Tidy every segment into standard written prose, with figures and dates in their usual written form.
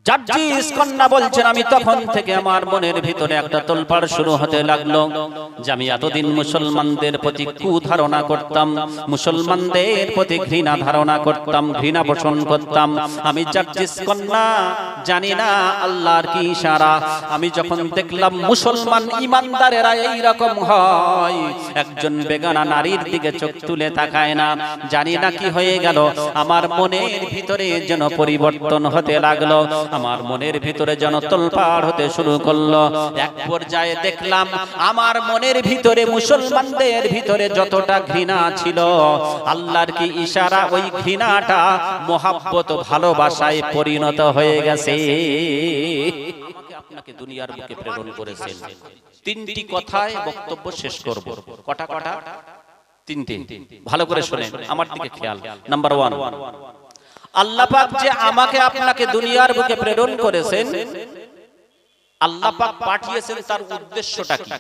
জার্জিস কন্যা বলছেন, আমি তখন থেকে আমার মনের ভিতরে একটা তোলপাড় শুরু হতে লাগলো যে আমি এতদিন মুসলমানদের প্রতি কুধারণা করতাম, মুসলমানদের প্রতি ঘৃণা ধারণা করতাম, ঘৃণা পোষণ করতাম। আমি জার্জিস কন্যা জানি না আল্লাহর কি ইশারা, আমি যখন দেখলাম মুসলমান ইমানদারেরা এইরকম হয়, একজন বেগানা নারীর দিকে চোখ তুলে তাকায় না, জানি না কি হয়ে গেল, আমার মনের ভিতরে যেন পরিবর্তন হতে লাগলো, আমার মনের ভিতরে যেন তোলপাড় হতে শুরু করলো। এক পর্যায়ে দেখলাম আমার মনের ভিতরে মুসলমানদের ভিতরে যতটা ঘৃণা ছিল, আল্লাহর কি ইশারা, ওই ঘৃণাটা মহাব্বত ভালোবাসায় পরিণত হয়ে গেছে। আমাকে আপনাকে দুনিয়ার বুকে প্রেরণ করেছেন। তিনটি কথায় বক্তব্য শেষ করব। কটা কটা? তিনটি। ভালো করে শুনেন, আমার দিকে খেয়াল। নাম্বার 1, আল্লাহ পাক যে আমাকে আপনাকে দুনিয়ার বুকে প্রেরণ করেছেন, আল্লাহ পাক পাঠিয়েছেন, তার উদ্দেশ্যটা কি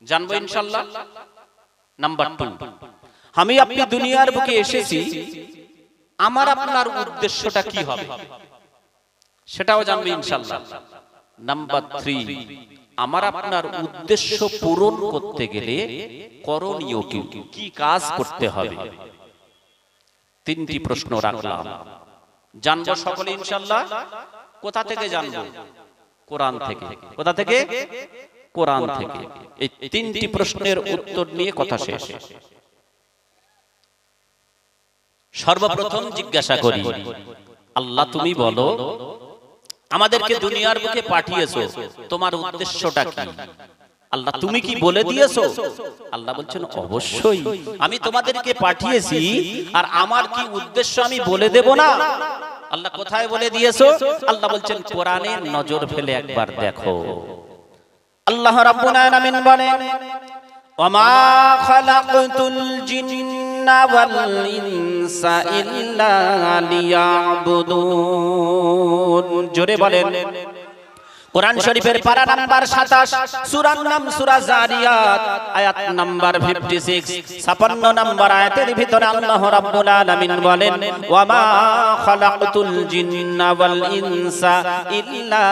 জানবো ইনশাআল্লাহ। নাম্বার 2, আমি আপনি দুনিয়ার বুকে এসেছি, আমার আপনার উদ্দেশ্যটা কি হবে সেটাও জানবো ইনশাআল্লাহ। নাম্বার 3, আমার আপনার উদ্দেশ্য পূরণ করতে গেলে করণীয় কি কাজ করতে হবে। তিনটি প্রশ্ন রাখলাম, জানবো সকলে ইনশাআল্লাহ। কোথা থেকে জানবো? কোরআন থেকে। কোথা থেকে? কোরআন থেকে। এই তিনটি প্রশ্নের উত্তর নিয়ে কথা শেষ। সর্বপ্রথম জিজ্ঞাসা করি, আল্লাহ তুমি বলো আমাদেরকে দুনিয়ার বুকে পাঠিয়েছো, তোমার উদ্দেশ্যটা কি? আল্লাহ তুমি কি বলে দিয়েছো? আল্লাহ বলছেন অবশ্যই আমি তোমাদেরকে পাঠিয়েছি, আর আমার কি উদ্দেশ্য আমি বলে দেব না? আল্লাহ কোথায় বলে দিয়েছো? আল্লাহ বলছেন কোরআনে নজর ফেলে একবার দেখো। আল্লাহ রাব্বুল আলামিন বলেন, ওমা খালাকতুল জিন্না ওয়াল ইনসা ইল্লা লিয়াবুদুন। জোরে বলেন। কোরআন শরীফের পারা নাম্বার 27, সূরার নাম সূরা জারিয়াত, আয়াত নাম্বার 56, 56 নাম্বার আয়াতের ভিতরে আল্লাহ রাব্বুল আলামিন বলেন, ওয়া মা খালাকতুল জিন্না ওয়াল ইনসা ইল্লা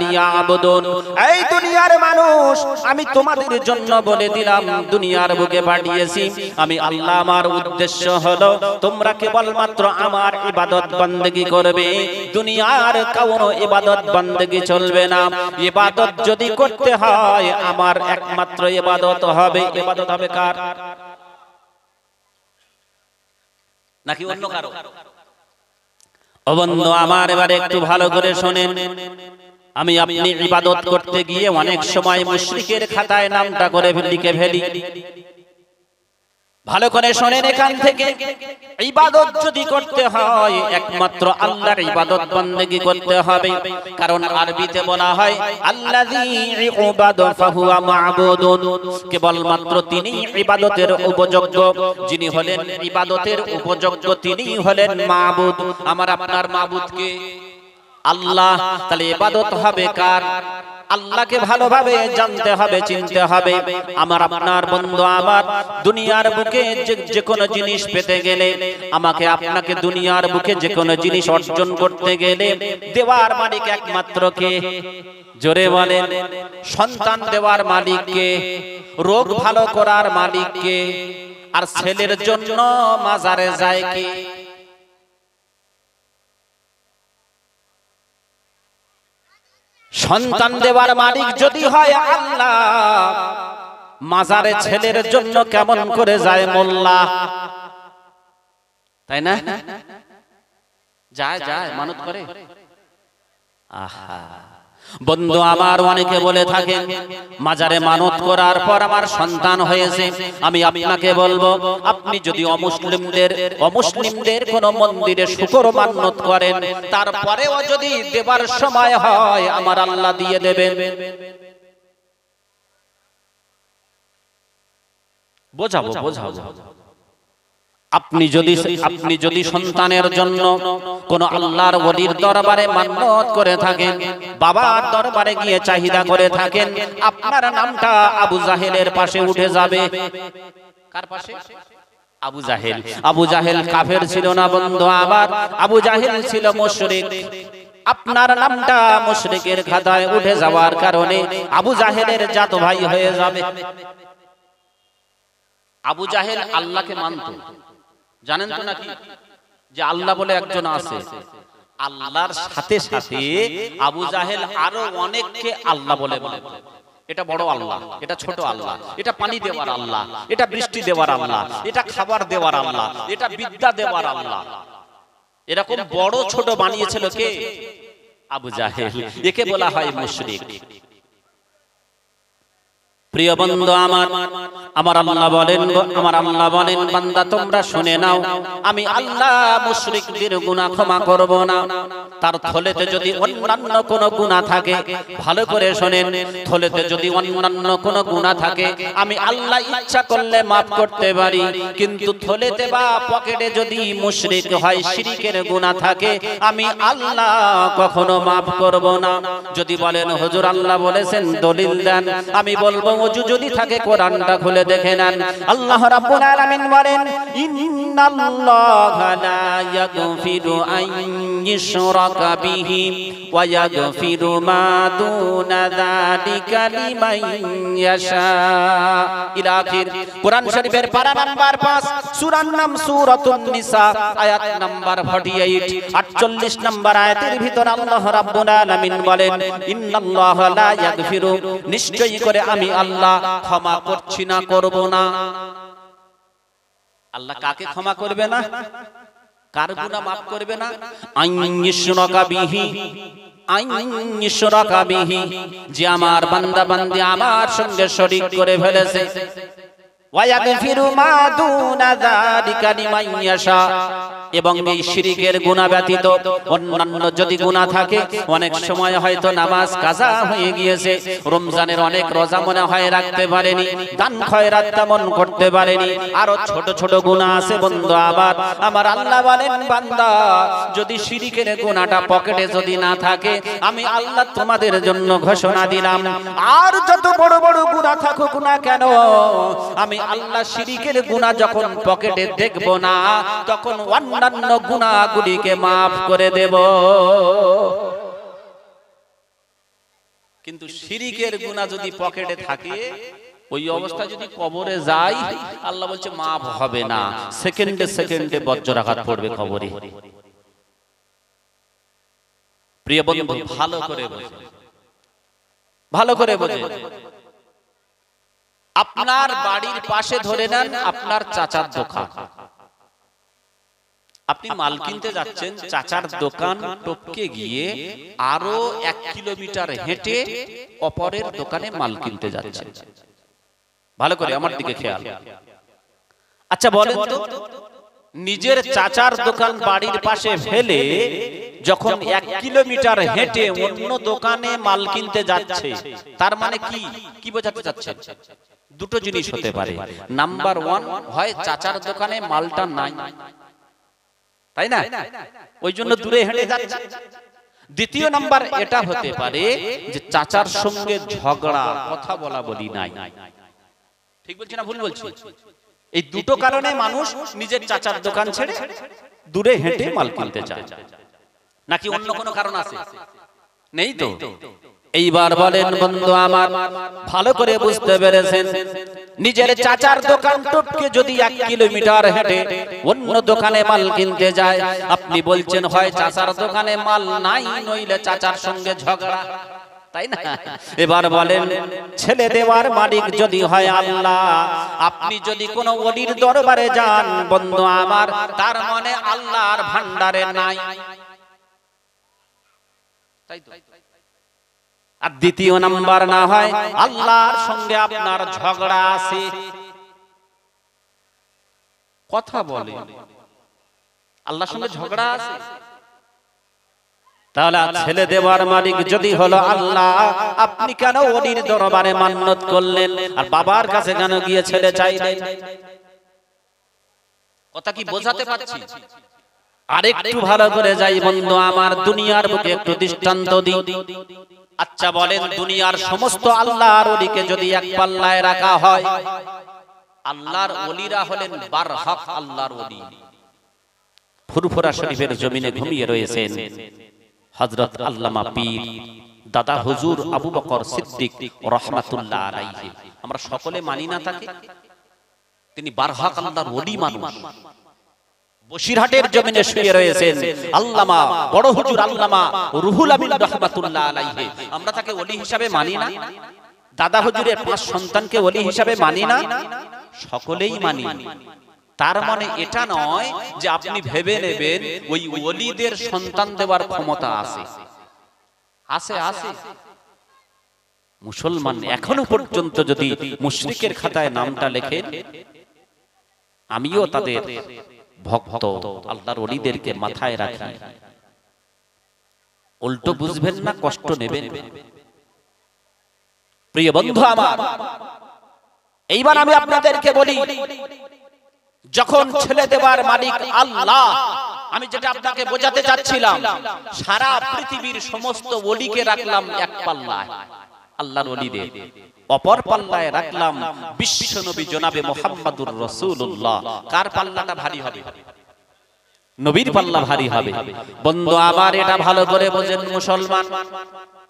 লিয়াবুদুন। এই দুনিয়ার মানুষ, আমি তোমাদের জন্য বলে দিলাম, দুনিয়ার বুকে পাঠিয়েছি আমি আল্লাহ। আমার উদ্দেশ্য হলো তোমরা কেবলমাত্র আমার ইবাদত বندگی করবে, দুনিয়ার কোনো ইবাদত বندگی চলবে না। ইবাদত যদি করতে হয় আমার একমাত্র ইবাদত হবে। ইবাদত হবে কার? নাকি অন্য কারো? ও বন্ধু আমার, এবারে একটু ভালো করে শুনেন। আমি আপনি ইবাদত করতে গিয়ে অনেক সময় মুশরিকের খাতায় নামটা করে লিখে ফেলি। ভালো করে শুনেন এখান থেকে, ইবাদত যদি করতে হয় একমাত্র আল্লাহর ইবাদত বندگی করতে হবে। কারণ আরবিতে বলা হয় আল্লাযী ইবাদা ফাহুয়া মা'বুদুন, কেবলমাত্র তিনি ইবাদতের উপযোগ্য, যিনি হলেন ইবাদতের উপযোগ্য তিনি হলেন মাবুদ। আমার আপনার মাবুদ কে? আল্লাহ। তাহলে ইবাদত হবে কার? আল্লাহকে ভালোভাবে জানতে হবে, চিনতে হবে। আমার আপনার বন্ধু আমার, দুনিয়ার বুকে যে কোনো জিনিস পেতে গেলে, আমাকে আপনাকে দুনিয়ার বুকে যে কোনো জিনিস অর্জন করতে গেলে দেওয়ার মালিক একমাত্র কে? জোরে বলেন। সন্তান দেওয়ার মালিক কে? রোগ ভালো করার মালিক কে? আর ছেলের জন্য মাজারে যায় কে? সন্তান দেওয়ার মালিক যদি হয় আল্লাহ, মাজারে ছেলের জন্য কেমন করে যায় মোল্লা? তাই না? যায় যায়, মানত করে। আহা বন্ধু আমার, অনেকে বলে থাকেন মাজারে মানত করার পর আমার সন্তান হয়েছে। আমি আপনাকে বলবো, আপনি যদি অমুসলিমদের কোন মন্দিরে শুকর মানত করেন, তারপরেও যদি দেবার সময় হয় আমার আল্লাহ দিয়ে দেবেন। বোঝাবো। আপনি যদি সন্তানের জন্য কোন আল্লাহর ওলির দরবারে মান্নত করে থাকেন, বাবার দরবারে গিয়ে চাহিদা করে থাকেন, আপনার নামটা আবু জাহেলের পাশে উঠে যাবে। কার পাশে? আবু জাহেল। আবু জাহেল কাফের ছিল না বন্ধু আমার, আবু জাহেল ছিল মুশরিক। আপনার নামটা মুশরিকের খাতায় উঠে যাওয়ার কারণে আবু জাহেলের জাত ভাই হয়ে যাবে। আবু জাহেল আল্লাহকে মানত, জানেন তো নাকি যে আল্লাহ বলে একজন আছে। আল্লাহর সাথে সাথে আবু জাহেল আরো অনেককে আল্লাহ বলে মানত। এটা বড় আল্লাহ, এটা ছোট আল্লাহ, এটা পানি দেওয়ার আল্লাহ, এটা বৃষ্টি দেওয়ার আল্লাহ, এটা খাবার দেওয়ার আল্লাহ, এটা বিদ্যা দেওয়ার আল্লাহ। এরকম বড় ছোট বানিয়েছিল কে? আবু জাহেল। একে বলা হয় মুশরিক। প্রিয় বন্ধু আমার আল্লাহ বলেন বান্দা তোমরা শুনে নাও, আমি আল্লাহ মুশরিকদের গুনাহ ক্ষমা করব না। তার থলেতে যদি অন্যান্য কোনো গুনাহ থাকে, ভালো করে শুনেন, থলেতে যদি অন্যান্য কোনো গুনাহ থাকে আমি আল্লাহ ইচ্ছা করলে maaf করতে পারি, কিন্তু থলেতে বা পকেটে যদি মুশরিক হয়, শিরকের গুনাহ থাকে, আমি আল্লাহ কখনো maaf করব না। যদি বলেন হুজুর আল্লাহ বলেছেন দলিল দেন, আমি বলবো ওযু যদি থাকে কোরআনটা খুলে দেখে নেন। আল্লাহ রাব্বুল আলামিন বলেন ইন্নাল্লাহা লা ইয়াগফিরু আন ইউশরাকা বিহি ওয়া ইয়াগফিরু মা দুনা যালিকা লিমান ইয়াশা। ইলা আখির। কোরআন শরীফের পারা নাম্বার 5, সূরার নাম সূরাতুন নিসা, আয়াত নাম্বার 48, 48 নম্বর আয়াতের ভিতর আল্লাহ রাব্বুল আলামিন বলেন ইন্নাল্লাহা লা ইয়াগফিরু, নিশ্চয়ই করে আমি আল্লাহ ক্ষমা করছি না, করব না। আল্লাহ কাকে ক্ষমা করবে না? কার গুনাহ maaf করবে না? আইয়ুশরাকা বিহি, যে আমার বান্দা বান্দি আমার সঙ্গে শরীক করে ফেলেছে। ওয়া ইয়াগফিরু মা দুনা যালিকা লিমান ইয়াশা, এবং এই শিরকের গুনাহ ব্যতীত অন্যান্য যদি গুনাহ থাকে, অনেক সময় হয়তো নামাজ কাজা হয়ে গিয়েছে, রমজানের অনেক রোজা মনে হয় রাখতে পারেনি, দান খয়রাত তেমন করতে পারেনি, আরো ছোট ছোট গুনাহ আছে বন্ধু। আবার আমার আল্লাহ বলেন বান্দা যদি শিরকের গুনাহটা পকেটে যদি না থাকে, আমি আল্লাহ তোমাদের জন্য ঘোষণা দিলাম, আর যত বড় বড় গুনাহ থাকুক না কেন, আমি আল্লাহ শিরকের গুনাহ যখন পকেটে দেখব না, তখন অন্যান্য গুনাহগুলিকে maaf করে দেব। কিন্তু শিরকের গুনাহ যদি পকেটে থাকে, ওই অবস্থা যদি কবরে যায়, আল্লাহ বলছে maaf হবে না, সেকেন্ডে সেকেন্ডে বজ্রাঘাত পড়বে কবরে। প্রিয় বন্ধু ভালো করে বোঝেন। আপনার বাড়ির পাশে ধরে নেন আপনার চাচার দোকান, আপনি মাল কিনতে যাচ্ছেন, চাচার দোকান টপকে গিয়ে আরো 1 কিলোমিটার হেঁটে অপরের দোকানে মাল কিনতে যাচ্ছেন। ভালো করে আমার দিকে খেয়াল। আচ্ছা বলেন তো, নিজের চাচার দোকান বাড়ির পাশে ফেলে যখন 1 কিলোমিটার হেঁটে অন্য দোকানে মাল কিনতে যাচ্ছে, তার মানে কি বোঝাতে চাচ্ছেন? দুটো জিনিস হতে পারে। নাম্বার 1, হয় চাচার দোকানে মালটা নাই, তাই না, ওই জন্য দূরে হেঁটে যাচ্ছে। দ্বিতীয় নাম্বার এটা হতে পারে যে চাচার সঙ্গে ঝগড়া, কথা বলা বলি নাই। ঠিক বলছি না ভুল বলছি? এই দুটো কারণে মানুষ নিজের চাচার দোকান ছেড়ে দূরে হেঁটে মাল কিনতে চায়। নাকি অন্য কোনো কারণ আছে? নেই তো। এইবার বলেন বন্ধু আমার, ভালো করে বুঝতে পেরেছেন, নিজের চাচার দোকান টপকে যদি 1 কিলোমিটার হেঁটে অন্য দোকানে মাল কিনতে যায়, আপনি বলছেন হয় চাচার দোকানে মাল নাই, নইলে চাচার সঙ্গে ঝগড়া, তাই না? এবার বলেন, ছেলে দেওয়ার মালিক যদি হয় আল্লাহ, আপনি যদি কোনো ওলির দরবারে যান বন্ধু আমার, তার মানে আল্লাহর ভান্ডারে নাই, তাই তো? আর দ্বিতীয় নাম্বার না হয় আল্লাহর সঙ্গে আপনার ঝগড়া আছে, কথা বলে আল্লাহর সঙ্গে ঝগড়া আছে, তাহলে ছেলে দেওয়ার মালিক যদি হলো আল্লাহ, আপনি কেন ওলির দরবারে মান্নত করলেন আর বাবার কাছে কেন গিয়ে ছেলে চাইলেন? কথা কি বোঝাতে পারছি? আরেকটু ভালো করে যাই বন্ধু আমার, দুনিয়ার বুকে একটু দৃষ্টান্ত দিই। আচ্ছা বলেন, দুনিয়ার সমস্ত আল্লাহর ওলিকে যদি এক পাল্লায় রাখা হয়, আল্লাহর ওলিরা হলেন বারহক আল্লাহর ওলি, ফুরফুরা শরীফের জমিনে ঘুমিয়ে রয়েছেন, হযরত আল্লামা পীর দাদা হুজুর আবু বকর সিদ্দিক রাহমাতুল্লাহ আলাইহি। আমরা সকলে মানি না তাকে, তিনি বারহাক আল্লাহর ওলি মানুষ। বসিরহাটের জমিনে শুয়ে রয়েছেন আল্লামা বড় হুজুর আল্লামা রুহুল আমিন রাহমাতুল্লাহ আলাইহি। আমরা তাকে ওলি হিসাবে মানি না? দাদা হুজুরের 5 সন্তানকে ওলি হিসাবে মানি না? সকলেই মানি। তার মানে এটা নয় যে আপনি ভেবে নেবেন ওই ওলিদের সন্তান দেওয়ার ক্ষমতা আছে। আছে আছে। মুসলমান এখনো পর্যন্ত যদি মুশরিকের খাতায় নামটা লেখেন, আমিও তাদের ভক্ত, আল্লাহর ওলিদেরকে মাথায় রাখি। উল্টো বুঝবেন না, কষ্ট নেবেন। প্রিয় বন্ধু আমার, এইবার আমি আপনাদেরকে বলি, যখন ছেলে দেওয়ার মালিক আল্লাহ, আমি যেটা আপনাকে বোঝাতে চাচ্ছিলাম, সারা পৃথিবীর সমস্ত ওলিকে রাখলাম এক পাল্লায়, আল্লাহর ওলিদের অপর পাল্লায় রাখলাম বিশ্বনবী জনাবে মুহাম্মাদুর রাসূলুল্লাহ। কার পাল্লাটা ভারী হবে? নবীর পাল্লা ভারী হবে। বন্ধু আমার, এটা ভালো করে বোঝেন মুসলমান।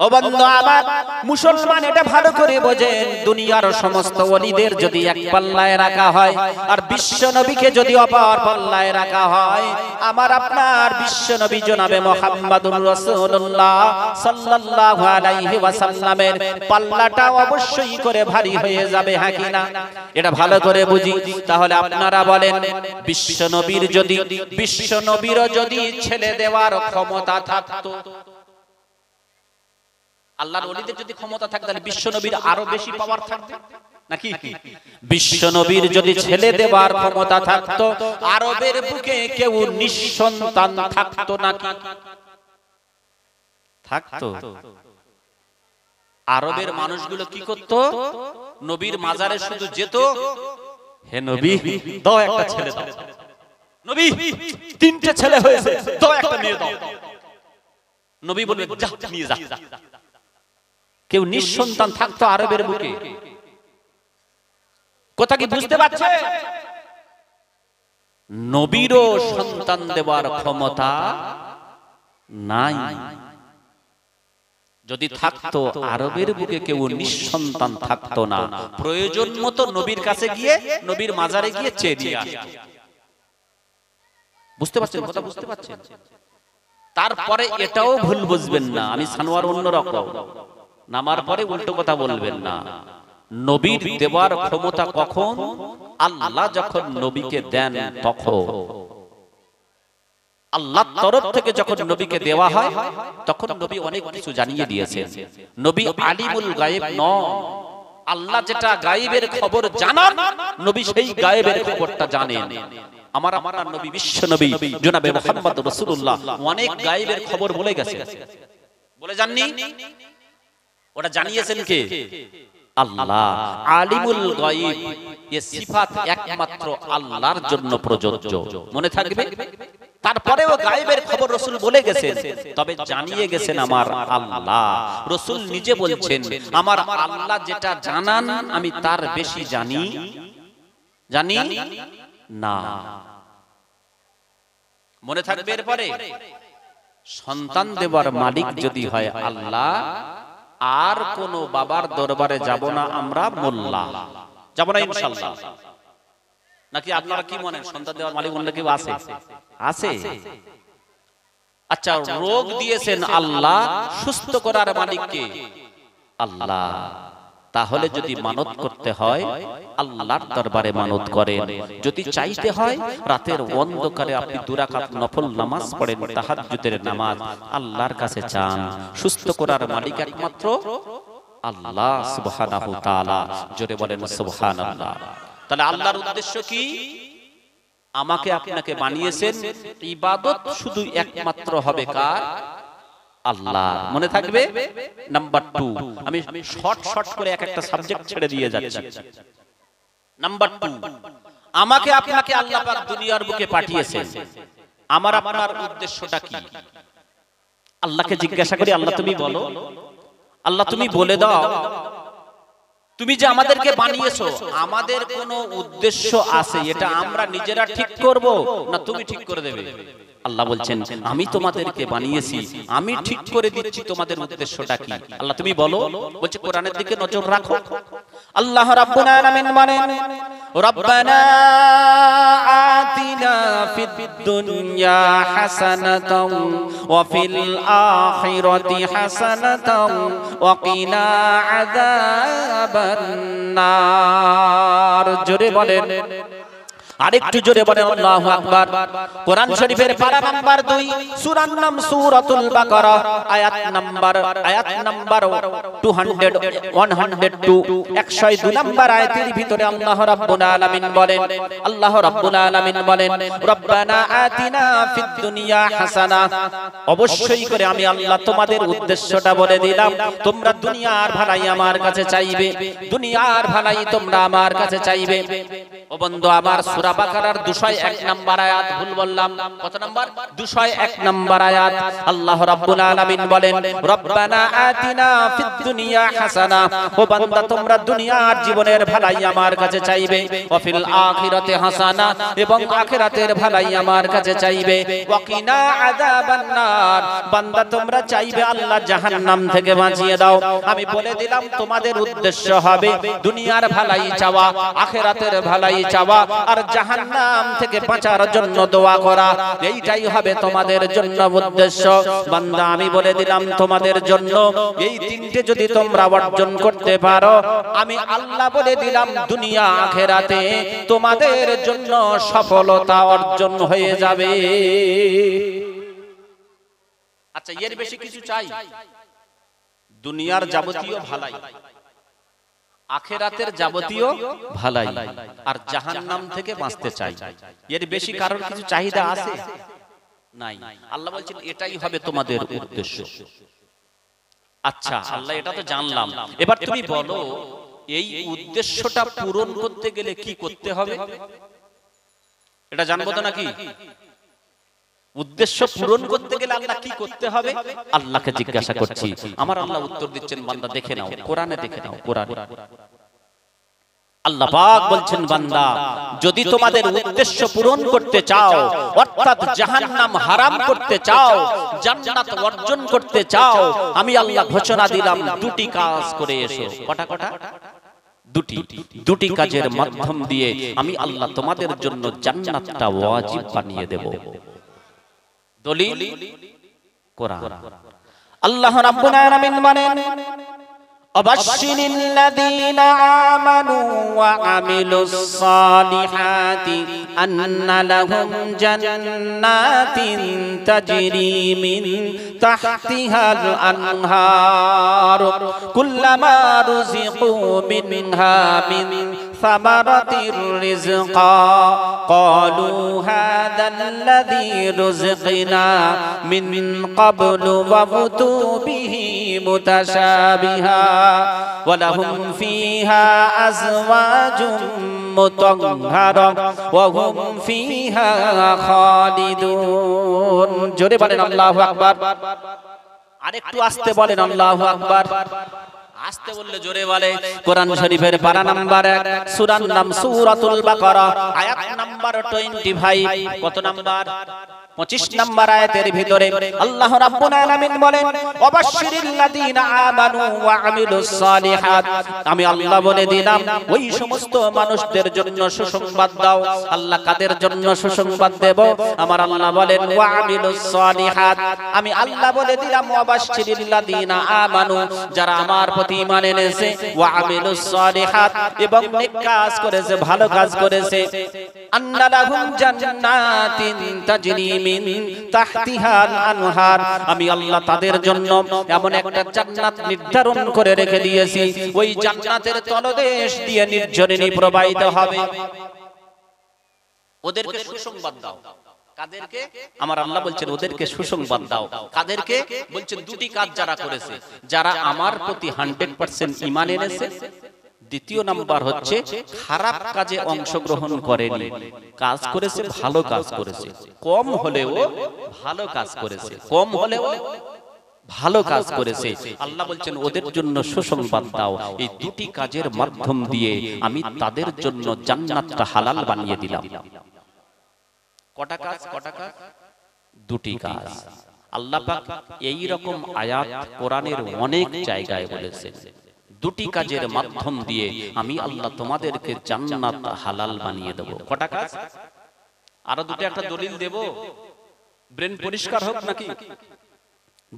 ও বন্ধু আমার মুসলমান, এটা ভালো করে বোঝেন, দুনিয়ার সমস্ত ওলিদের যদি এক পাল্লায় রাখা হয় আর বিশ্ব নবীকে যদি অপর পাল্লায় রাখা হয়, আমার আপনার বিশ্ব নবী জনাবে মুহাম্মাদুর রাসূলুল্লাহ সাল্লাল্লাহু আলাইহি ওয়াসাল্লামের পাল্লাটা অবশ্যই করে ভারী হয়ে যাবে, হ্যাঁ কি না? এটা ভালো করে বুঝি। তাহলে আপনারা বলেন, বিশ্ব নবীর যদি ছেলে দেওয়ার ক্ষমতা থাকতো, আল্লাহর ওলিদের যদি ক্ষমতা থাকতো, তাহলে বিশ্ব নবীর আরো বেশি পাওয়ার থাকতো নাকি? বিশ্ব নবীর যদি ছেলে দেওয়ার ক্ষমতা থাকতো, আরবের বুকে কেউ নিঃসন্তান থাকতো নাকি? থাকতো। আরবের মানুষগুলো কি করতো? নবীর মাজারে শুধু যেত, হে নবী দাও একটা ছেলে দাও, নবী 3টে ছেলে হয়েছে, দাও একটা মেয়ে দাও। নবী বলবে যা নিয়ে যা। কেউ নিঃসন্তান থাকতো আরবের বুকে। কথা কি বুঝতে পারছে? নবীরও সন্তান দেওয়ার ক্ষমতা নাই। যদি থাকতো, আরবের বুকে কেউ নিঃসন্তান থাকতো না, প্রয়োজন মতো নবীর কাছে গিয়ে, নবীর মাজারে গিয়ে চেয়ে দিয়ে আসতো। বুঝতে পারছেন কথা? বুঝতে পারছেন? তারপরে এটাও ভুল বুঝবেন না, আমি সানোয়ার অন্যরকম, নামার পরে উল্টো কথা বলবেন না। নবীর দেওয়ার ক্ষমতা কখন? আল্লাহ যখন নবীকে দেন তখন। আল্লাহর তরফ থেকে যখন নবীকে দেওয়া হয়, তখন নবী অনেক কিছু জানিয়ে দিয়েছেন। নবী আলিমুল গায়েব নন। আল্লাহ যেটা গায়েবের খবর জানান, নবী সেই গায়েবের খবরটা জানেন। আমার আপনার নবী বিশ্ব নবী জনাবে মুহাম্মদ রাসূলুল্লাহ অনেক গায়েবের খবর বলে গেছে। বলে যাননি? ওটা জানিয়েছেন কে? আল্লাহ। আলিমুল গায়ব এই সিফাত একমাত্র আল্লাহর জন্য প্রযোজ্য, মনে থাকবে। তারপরেও গায়েবের খবর রাসূল বলে গেছেন, তবে জানিয়ে গেছেন আমার আল্লাহ। রাসূল নিজে বলছেন, আমার আল্লাহ যেটা জানান আমি তার বেশি জানি না। মনে থাকবে। এরপরে সন্তান দেবার মালিক যদি হয় আল্লাহ, আর কোন বাবার দরবারে যাব না আমরা, মোল্লা যাব না ইনশাআল্লাহ। নাকি আপনারা কি মনে হয় সন্তান দেওয়ার মালিক অন্য কেউ আছে? আছে। আচ্ছা, রোগ দিয়েছেন আল্লাহ, সুস্থ করার মালিক কে? আল্লাহ। তাহলে যদি মানত করতে হয় আল্লাহর দরবারে মানত করেন, যদি চাইতে হয় রাতের অন্ধকারে আপনি 2 রাকাত নফল নামাজ পড়েন, তাহাজ্জুদের নামাজ, আল্লাহর কাছে চান। সুস্থ করার মালিক একমাত্র আল্লাহ সুবহানাহু তাআলা। জোরে বলেন সুবহানাল্লাহ। তাহলে আল্লাহর উদ্দেশ্য কি? আমাকে আপনাকে বানিয়েছেন, ইবাদত শুধু একমাত্র হবে কার? আল্লাহ। মনে থাকবে। নাম্বার 2, আমি শর্ট করে একটা সাবজেক্ট ছেড়ে দিয়ে যাচ্ছি। নাম্বার 2, আমাকে আপনাকে আল্লাহ পাক দুনিয়ার বুকে পাঠিয়েছেন, আমার আপনার উদ্দেশ্যটা কি? আল্লাহকে জিজ্ঞাসা করি, আল্লাহ তুমি বলো, আল্লাহ তুমি বলে দাও, তুমি যে আমাদেরকে বানিয়েছো আমাদের কোনো উদ্দেশ্য আছে, এটা আমরা নিজেরা ঠিক করব না তুমি ঠিক করে দেবে? আল্লাহ বলছেন আমি তোমাদেরকে বানিয়েছি, আমি ঠিক করে দিচ্ছি তোমাদের উদ্দেশ্যটা কি। আল্লাহ তুমি বলো, বলছে কোরআনের দিকে নজর রাখো। আল্লাহ রাব্বুল আলামিন বলেন রব্বানা আতিনা ফিদ দুনিয়া হাসানাতাও ওয়া ফিল আখিরাতি হাসানাতাও ওয়া কিনা আযাবান নার। জোরে বলেন, আরেকটু জোরে বলেন আল্লাহু আকবার। কোরআন শরীফের পারা নাম্বার 2, সূরার নাম সূরাতুল বাকারা, আয়াত নাম্বার 102 নাম্বার আয়াতের ভিতরে আল্লাহ রাব্বুল আলামিন বলেন, আল্লাহ রাব্বুল আলামিন বলেন রব্বানা আতিনা ফিদ দুনিয়া হাসানা। অবশ্যই করে আমি আল্লাহ তোমাদের উদ্দেশ্যটা বলে দিলাম, তোমরা দুনিয়ার ভালাই আমার কাছে চাইবে, দুনিয়ার ভালাই তোমরা আমার কাছে চাইবে। ও বন্ধু আমার, সূরা বাকারার 201 নাম্বার আয়াত, ভুল বললাম, কত নাম্বার? 201 নাম্বার আয়াত। আল্লাহ রাব্বুল আলামিন বলেন রব্বানা আতিনা ফিদ দুনিয়া হাসানা। ও বান্দা, তোমরা দুনিয়ার জীবনের ভালাই আমার কাছে চাইবে, ওয়া ফিল আখিরাতি হাসানা, এবং আখিরাতের ভালাই আমার কাছে চাইবে, ওয়া কিনা আযাবান নার। বান্দা তোমরা চাইবে আল্লাহ জাহান্নাম থেকে বাঁচিয়ে দাও। আমি বলে দিলাম তোমাদের উদ্দেশ্য হবে দুনিয়ার ভালাই চাওয়া, আখিরাতের ভালাই চাওয়া, আর জাহান্নাম থেকে বাঁচার জন্য দোয়া করা। এইটাই হবে তোমাদের জন্য উদ্দেশ্য। বান্দা আমি বলে দিলাম তোমাদের জন্য এই তিনটে যদি তোমরা অর্জন করতে পারো, আমি আল্লাহ বলে দিলাম দুনিয়া আখিরাতে তোমাদের জন্য সফলতা অর্জন হয়ে যাবে। আচ্ছা, এর বেশি কিছু চাই? দুনিয়ার যাবতীয় ভালাই, আখিরাতের যাবতীয় ভালাই, আর জাহান্নাম থেকে বাঁচতে চাই। এর বেশি কারোর কিছু চাহিদা আছে? নাই। আল্লাহ বলছেন এটাই হবে তোমাদের উদ্দেশ্য। আচ্ছা আল্লাহ, এটা তো জানলাম, এবার তুমি বলো এই উদ্দেশ্যটা পূরণ করতে গেলে কি করতে হবে? এটা জানবো তো নাকি? উদ্দেশ্য পূরণ করতে গেলে আল্লাহ কি করতে হবে? আল্লাহকে জিজ্ঞাসা করছি। আমার আল্লাহ উত্তর দিচ্ছেন, বান্দা দেখে নাও, কোরআনে দেখে নাও, কোরআনে আল্লাহ পাক বলছেন বান্দা যদি তোমাদের উদ্দেশ্য পূরণ করতে চাও, অর্থাৎ জাহান্নাম হারাম করতে চাও, জান্নাত অর্জন করতে চাও, আমি আল্লাহ ঘোষণা দিলাম দুটি কাজ করে এসো। কটা কটা? দুটি কাজের মাধ্যম দিয়ে আমি আল্লাহ তোমাদের জন্য জান্নাতটা ওয়াজিব বানিয়ে দেব। দলিল কোরআন। আল্লাহ রাব্বুল আলামিন বলেন আবাশশিরিল্লাযীনা আমানু ওয়া আমিলুস সালিহাতি আন্না লাহুম জান্নাতিন তাজরি মিন তাহতিহাল আনহার কুল্লামা রুযিকু মিনহা মিন সামারাতির রিজকা ক্বালু হাযাল্লাযী রুযিকনা মিন ক্বাবলু ওয়া ফুতু বিহি মুতাশাবিহা ওয়া লাহুম ফিহা আজওয়াজুম মুতাহহারা ওয়া হুম ফিহা খালিদুন। জোরে বলেন আল্লাহু আকবার। আরেকটু আস্তে বলেন আল্লাহু আকবার। আস্তে বললে জোরে বলে। কোরআন শরীফের পারা নাম্বার 1, সূরার নাম সূরাতুল বাকারা, আয়াত নাম্বার 25। কত নাম্বার? 25 নাম্বার আয়াতের ভিতরে আল্লাহ রাব্বুল আলামিন বলেন ওয়াবাশশিরিল্লাযীনা আমানু ওয়া আমিলুস সালিহাত। আমি আল্লাহ বলে দিলাম ওই সমস্ত মানুষদের জন্য সুসংবাদ দাও। আল্লাহ কাদের জন্য সুসংবাদ দেব? আমার আল্লাহ বলেন ওয়া আমিলুস সালিহাত। আমি আল্লাহ বলে দিলাম ওয়াবাশশিরিল্লাযীনা আমানু, যারা আমার প্রতি ঈমান এনেছে, ওয়া আমিলুস সালিহাত, এবং নেক কাজ করেছে, ভালো কাজ করেছে, আন্না লাহুম জান্নাতিন তাজরি মিন তাহতিহাল আনহার। আমি আল্লাহ তাদের জন্য এমন একটা জান্নাত নির্ধারণ করে রেখে দিয়েছি, ওই জান্নাতের তলদেশ দিয়ে নির্ঝরিণী প্রবাহিত হবে। ওদেরকে সুসংবাদ দাও। কাদেরকে? আমার আল্লাহ বলছেন ওদেরকে সুসংবাদ দাও। কাদেরকে? বলছেন দুটি কাজ যারা করেছে, যারা আমার প্রতি 100% ঈমান এনেছে। দ্বিতীয় নাম্বার হচ্ছে খারাপ কাজে অংশগ্রহণ করেনি, কাজ করেছে, ভালো কাজ করেছে, কম হলেও ভালো কাজ করেছে, কম হলেও ভালো কাজ করেছে। আল্লাহ বলছেন ওদের জন্য সুসংবাদ দাও। এই দুটি কাজের মাধ্যম দিয়ে আমি তাদের জন্য জান্নাতটা হালাল বানিয়ে দিলাম। কটা কাজ? কটা কাজ? দুটি কাজ। আল্লাহ পাক এই রকম আয়াত কোরআনের অনেক জায়গায় বলেছেন, দুটি কাজের মাধ্যম দিয়ে আমি আল্লাহ তোমাদেরকে জান্নাত হালাল বানিয়ে দেব। কটা কাজ? আরো দুটো একটা দলিল দেব, ব্রেন পরিষ্কার হোক নাকি।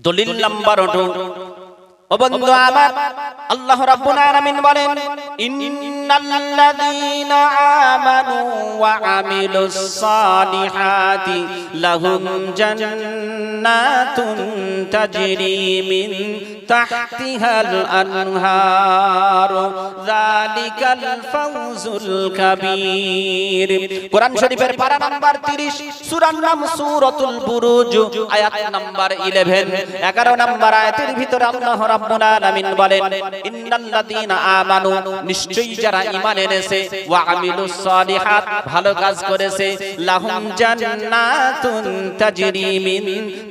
দলিল নাম্বার 2, ও বন্ধু আমার, আল্লাহ রাব্বুল আলামিন বলেন, ইন্নাল্লাযীনা আমানু ওয়া আমিলুস সালিহাতি লাহুম জান্নাতুন তাজরি মিন তাহতিহাল আনহার যালিকাল ফাওজুল কাবীর। কোরআন শরীফের পারা নাম্বার 30, সূরার নাম সূরাতুল বুরুজ, আয়াত নাম্বার 11। 11 নম্বর আয়াতের ভিতরে আল্লাহ রাব্বুল আলামিন বলেন, ইন্নাল্লাযীনা আমানু, নিশ্চয়ই যারা ঈমান এনেছে, ওয়া আমিলুস সালিহাত, ভালো কাজ করেছে, লাহুম জান্নাতুন তাজরি মিন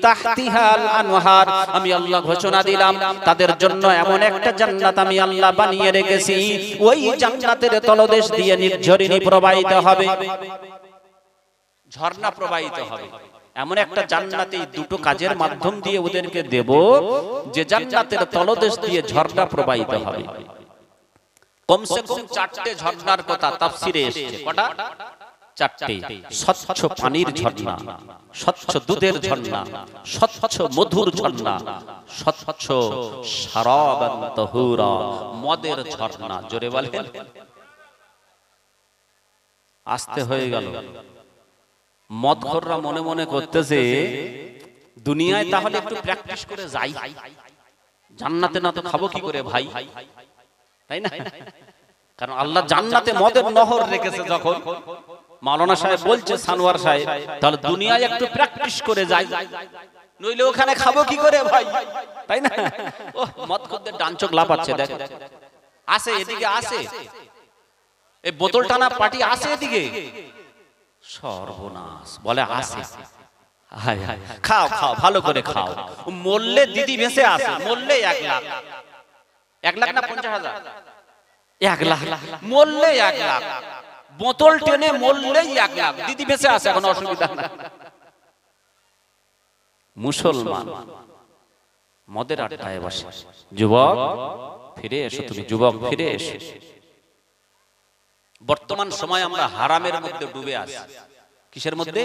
তাহতিহাল আনহার, আমি আল্লাহ ঘোষণা দিলাম তাদের জন্য এমন একটা জান্নাত আমি আল্লাহ বানিয়ে রেখেছি, ওই জান্নাতের তলদেশ দিয়ে নির্ঝরিণী প্রবাহিত হবে, ঝর্ণা প্রবাহিত হবে। এমন একটা জান্নাতে দুটো কাজের মাধ্যম দিয়ে ওদেরকে দেব, যে জান্নাতের তলদেশ দিয়ে ঝর্ণা প্রবাহিত হবে। কমসে কম 4টে ঝর্ণার কথা তাফসিরে এসেছে। কটা? 4টে। স্বচ্ছ পানির ঝর্ণা, স্বচ্ছ দুধের ঝর্ণা, স্বচ্ছ মধুর ঝর্ণা, স্বচ্ছ শারাবান তাহুরা, মদের ঝর্ণা। জোরে বলেন। আসতে হয়ে গেল। মদখোররা মনে মনে করতেছে, দুনিয়ায় তাহলে একটু প্র্যাকটিস করে যাই, জান্নাতে না তো খাবো কি করে ভাই, তাই না? কারণ আল্লাহ জান্নাতে মদের নহর রেখেছে। যখন মাওলানা সাহেব বলছে, সানোয়ার সাহেব, তাহলে দুনিয়ায় একটু প্র্যাকটিস করে যাই, নইলে ওখানে খাবো কি করে ভাই, তাই না? ও মদখোরদের ডানচোখ লাফাচ্ছে, দেখ আসে, এদিকে আসে, এই বোতল টানা পার্টি আসে এদিকে। সর্বনাশ, বলে আসে, খাও খাও, ভালো করে খাও। মরলে দিদি ভেসে আসে, মরলে 1 লাখ, 1 লাখ না 50,000, 1 লাখ, মরলে 1 লাখ, বোতল টেনে মরলেই 1 লাখ, দিদি ভেসে আসে, এখন অসুবিধা না। মুসলমান মদের আড্ডায় বসে, যুবক ফিরে এসো, তুমি যুবক ফিরে এসো। বর্তমান সময় আমরা হারামের মধ্যে ডুবে আছি। কিসের মধ্যে?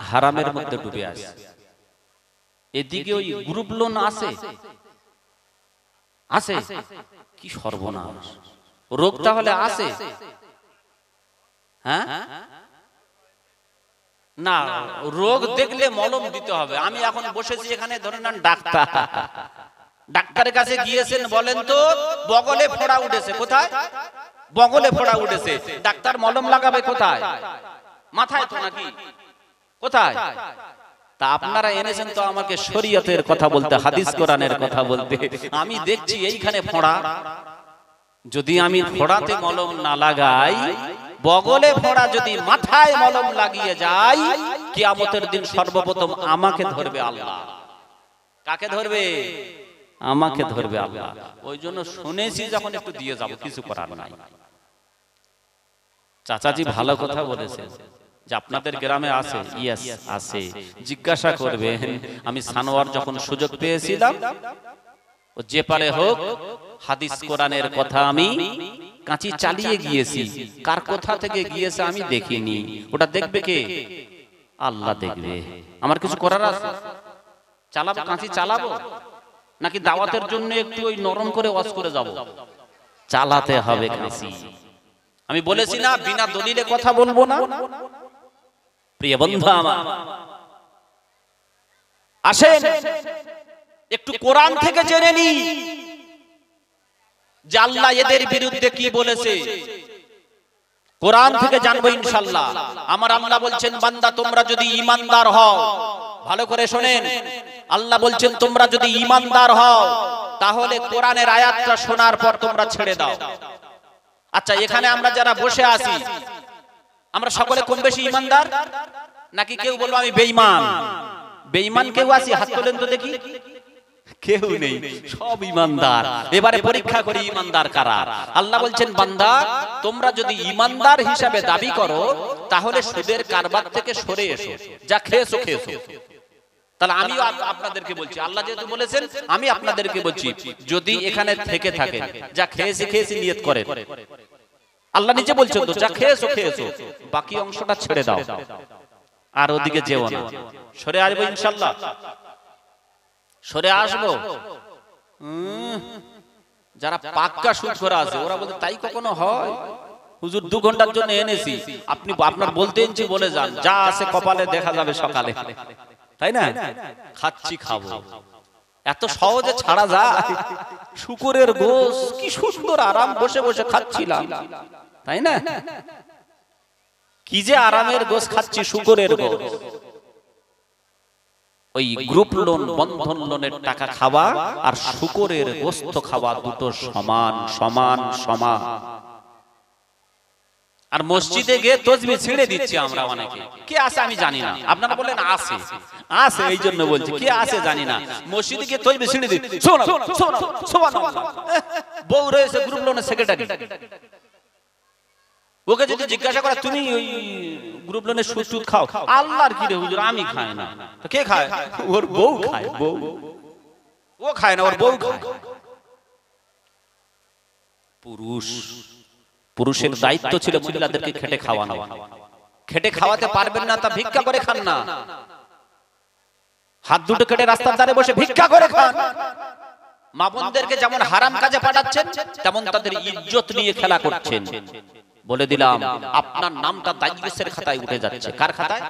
হারামের মধ্যে ডুবে আছি। এদিকে ওই গ্রুপ লোন আছে, আছে, কি সর্বনাশ। রোগ তাহলে আছে, হ্যাঁ না, রোগ দেখলে মলম দিতে হবে। আমি এখন বসেছি এখানে, ধরে নেন ডাক্তার, ডাক্তারের কাছে গিয়েছেন, বলেন তো বগলে ফোড়া উঠেছে, কোথায়? বগলে ফোড়া উঠেছে, ডাক্তার মলম লাগাবে কোথায়? মাথায় তো নাকি, কোথায়? তা আপনারা এনেছেন তো আমাকে শরীয়তের কথা বলতে, হাদিস কোরআনের কথা বলতে। আমি দেখছি এইখানে ফোড়া, যদি আমি ফোড়াতে মলম না লাগাই, বগলে ফোড়া যদি মাথায় মলম লাগিয়ে যাই, কিয়ামতের দিন সর্বপ্রথম আমাকে ধরবে আল্লাহ। কাকে ধরবে? আমাকে ধরবে আল্লাহ। ওই জন্য শুনেছি যখন একটু দিয়ে যাব, কিছু করার নাই। চাচাজি ভালো কথা বলেছেন যে আপনাদের গ্রামে আছে, ইয়েস আছে, জিজ্ঞাসা করবেন। আমি সানোয়ার যখন সুযোগ পেয়েছিলাম, ও যে পারে হোক হাদিস কোরআনের কথা আমি কাঁচি চালিয়ে গিয়েছি। কার কোথা থেকে গিয়েছে আমি দেখিনি, ওটা দেখবে কে? আল্লাহ দেখবে। আমার কিছু করার আছে? চালাবো, কাঁচি চালাবো, নাকি দাওয়াতের জন্য একটু ওই নরম করে ওয়াজ করে যাব? চালাতে হবে কাঁচি। আমি বলেছি না বিনা দলিলে কথা বলবো না। প্রিয় বন্ধু আমার, আসেন একটু কোরআন থেকে জেনে নি যে আল্লাহ এদের বিরুদ্ধে কি বলেছে। কোরআন থেকে জানবো ইনশাআল্লাহ। আমার আল্লাহ বলছেন, বান্দা তোমরা যদি ঈমানদার হও, ভালো করে শোনেন, আল্লাহ বলছেন তোমরা যদি ঈমানদার হও, তাহলে কোরআনের আয়াতটা শোনার পর তোমরা ছেড়ে দাও। আচ্ছা, এখানে আমরা যারা বসে আছি, আমরা সকলে কম বেশি ঈমানদার, নাকি কেউ বলবো আমি বেঈমান? বেঈমান কেউ আছি? হাত তোলেন তো দেখি। কেউ নেই, সব ঈমানদার। এবারে পরীক্ষা করি ঈমানদার কারা। আল্লাহ বলছেন, বান্দা তোমরা যদি ঈমানদার হিসাবে দাবি করো, তাহলে সুদের কারবার থেকে সরে এসো। যা খেয়েছো খেয়েছো, তাহলে আমিও আপনাদেরকে বলছি, আল্লাহ যেহেতু বলেছেন আমি আপনাদেরকে বলছি, যদি এখানে থেকে থাকে যা খেয়েছি নিয়ত করেন, আল্লাহ নিজে বলছেন তো যা খেয়েছো বাকি অংশটা ছেড়ে দাও, আর ওদিকে যেও না। সরে আসবো ইনশাআল্লাহ, সরে আসবো। যারা পাক্কা সুদ করা আছে ওরা বলতে তাই কখনো হয়? হুজুর 2 ঘন্টার জন্য এনেছি, আপনি আপনার বলতে এনেছি বলে যান, যা আছে কপালে দেখা যাবে সকালে, তাই না? খাচ্ছি খাবো, এত সহজে ছাড়া যায়? শুকরের গোশ কি সুন্দর আরাম বসে বসে খাচ্ছিলাম, তাই না? কি যে আরামের গোশ খাচ্ছি, শুকরের গোশ। ওই গ্রুপ লোন, বন্ধন লোনের টাকা খাওয়া আর শুকরের গোশত খাওয়া দুটো সমান সমান সমান। আর মসজিদে গিয়ে তসবিহ ছিঁড়ে দিচ্ছি আমরা অনেকে। কে আছে আমি জানি না, আপনারা বলেন আছে, আছে এই জন্য বলছি, কে আছে জানি না। মসজিদে গিয়ে তসবিহ ছিঁড়ে দিচ্ছি, সুবহানাল্লাহ। বউ রয়েছে গ্রুপ লোনের সেক্রেটারি, ওকে যদি জিজ্ঞাসা করে তুমি ওই গ্রুপ লোনের সুদ টুদ খাও, আল্লাহর কি রে হুজুর আমি খাই না। কে খায়? ওর বউ খায়। বউ, ও খায় না, ওর বউ খায়। পুরুষের দায়িত্ব ছিল মহিলাদেরকে খেটে খাওয়ানো। খেটে খাওয়াতে পারবেন না তা ভিক্ষা করে খান না, হাত দুটো কেটে রাস্তার ধারে বসে ভিক্ষা করে খান। মা বোনদেরকে যেমন হারাম কাজে পাঠাচ্ছেন তেমন তাদের ইজ্জত নিয়ে খেলা করছেন। বলে দিলাম আপনার নামটা দায়ুসের খাতায় উঠে যাচ্ছে। কার খাতায়?